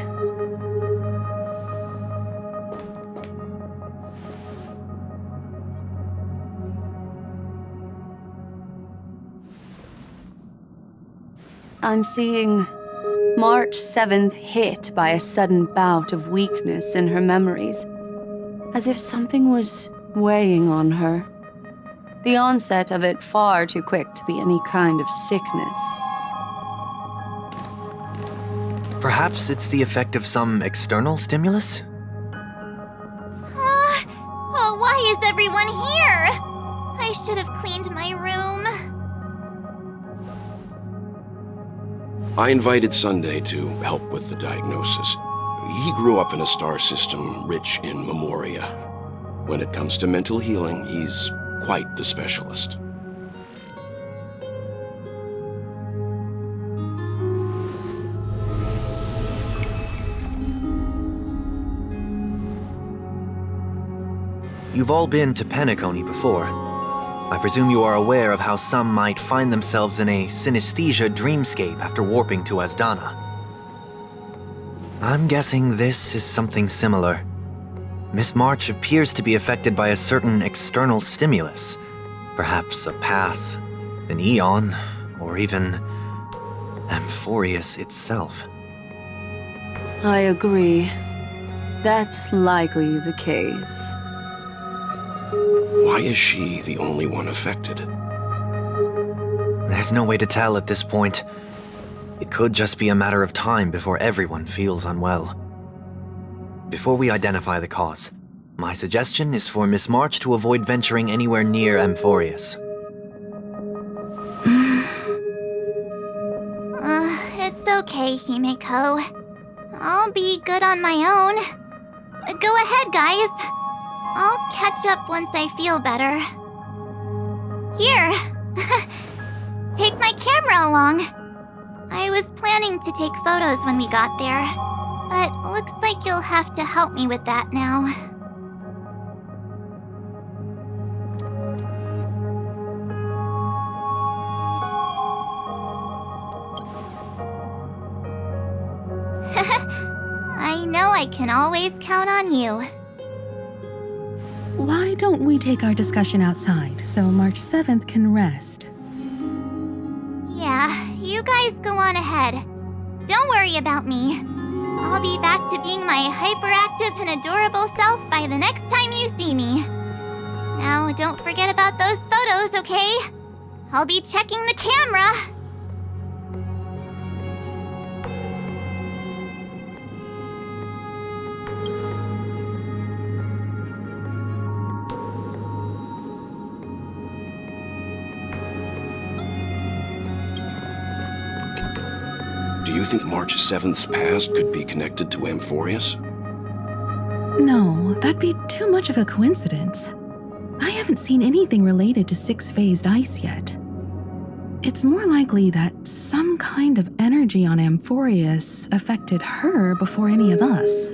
I'm seeing March 7th hit by a sudden bout of weakness in her memories, as if something was weighing on her. The onset of it far too quick to be any kind of sickness. Perhaps it's the effect of some external stimulus? is everyone here? I should have cleaned my room. I invited Sunday to help with the diagnosis. He grew up in a star system rich in memoria. When it comes to mental healing, he's quite the specialist. You've all been to Penacony before. I presume you are aware of how some might find themselves in a synesthesia dreamscape after warping to Asdana. I'm guessing this is something similar. Miss March appears to be affected by a certain external stimulus. Perhaps a path, an eon, or even Amphorius itself. I agree. That's likely the case. Why is she the only one affected? There's no way to tell at this point. It could just be a matter of time before everyone feels unwell. Before we identify the cause, my suggestion is for Miss March to avoid venturing anywhere near Amphorius. It's okay, Himeko. I'll be good on my own. Go ahead, guys. I'll catch up once I feel better. Here! Take my camera along. I was planning to take photos when we got there, but looks like you'll have to help me with that now. I know I can always count on you. Why don't we take our discussion outside so March 7th can rest? Yeah, you guys go on ahead. Don't worry about me. I'll be back to being my hyperactive and adorable self by the next time you see me. Now, don't forget about those photos, okay? I'll be checking the camera. Do you think March 7th's past could be connected to Amphorius? No, that'd be too much of a coincidence. I haven't seen anything related to six-phased ice yet. It's more likely that some kind of energy on Amphorius affected her before any of us.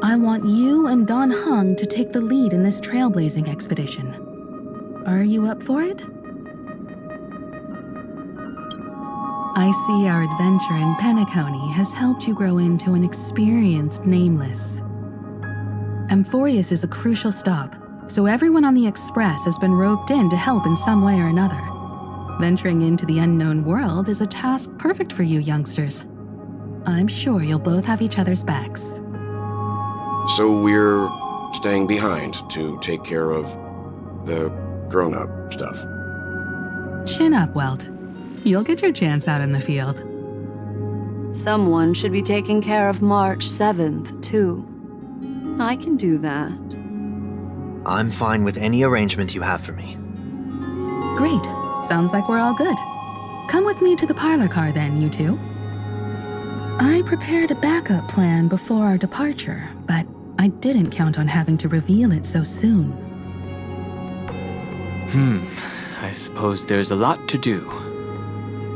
I want you and Don Hung to take the lead in this trailblazing expedition. Are you up for it? I see our adventure in Penacony has helped you grow into an experienced Nameless. Amphorius is a crucial stop, so everyone on the Express has been roped in to help in some way or another. Venturing into the unknown world is a task perfect for you youngsters. I'm sure you'll both have each other's backs. So we're staying behind to take care of the grown-up stuff. Chin up, Welt. You'll get your chance out in the field. Someone should be taking care of March 7th, too. I can do that. I'm fine with any arrangement you have for me. Great. Sounds like we're all good. Come with me to the parlor car then, you two. I prepared a backup plan before our departure, but I didn't count on having to reveal it so soon. I suppose there's a lot to do.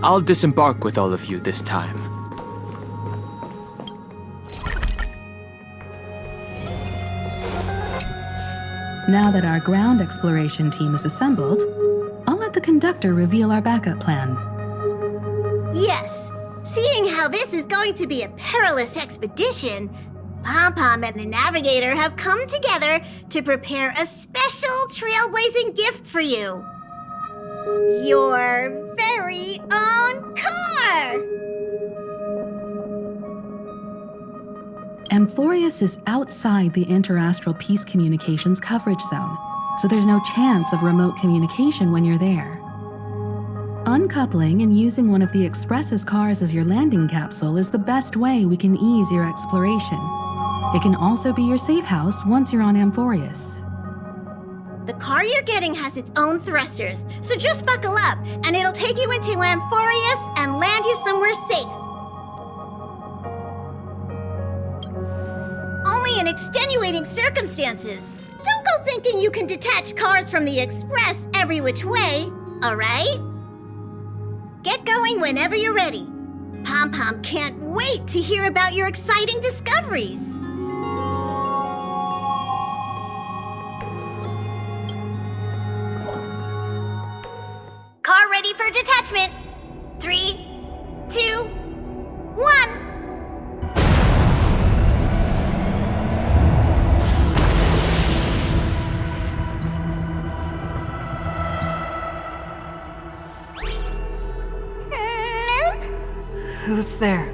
I'll disembark with all of you this time. Now that our ground exploration team is assembled, I'll let the conductor reveal our backup plan. Yes, seeing how this is going to be a perilous expedition, Pom-Pom and the Navigator have come together to prepare a special trailblazing gift for you. Your very own car! Amphorius is outside the interastral peace communications coverage zone, so there's no chance of remote communication when you're there. Uncoupling and using one of the Express's cars as your landing capsule is the best way we can ease your exploration. It can also be your safe house once you're on Amphorius. The car you're getting has its own thrusters, so just buckle up, and it'll take you into Amphorius and land you somewhere safe. Only in extenuating circumstances. Don't go thinking you can detach cars from the Express every which way, alright? Get going whenever you're ready. Pom-Pom can't wait to hear about your exciting discoveries. Car ready for detachment. 3, 2, 1. Who's there?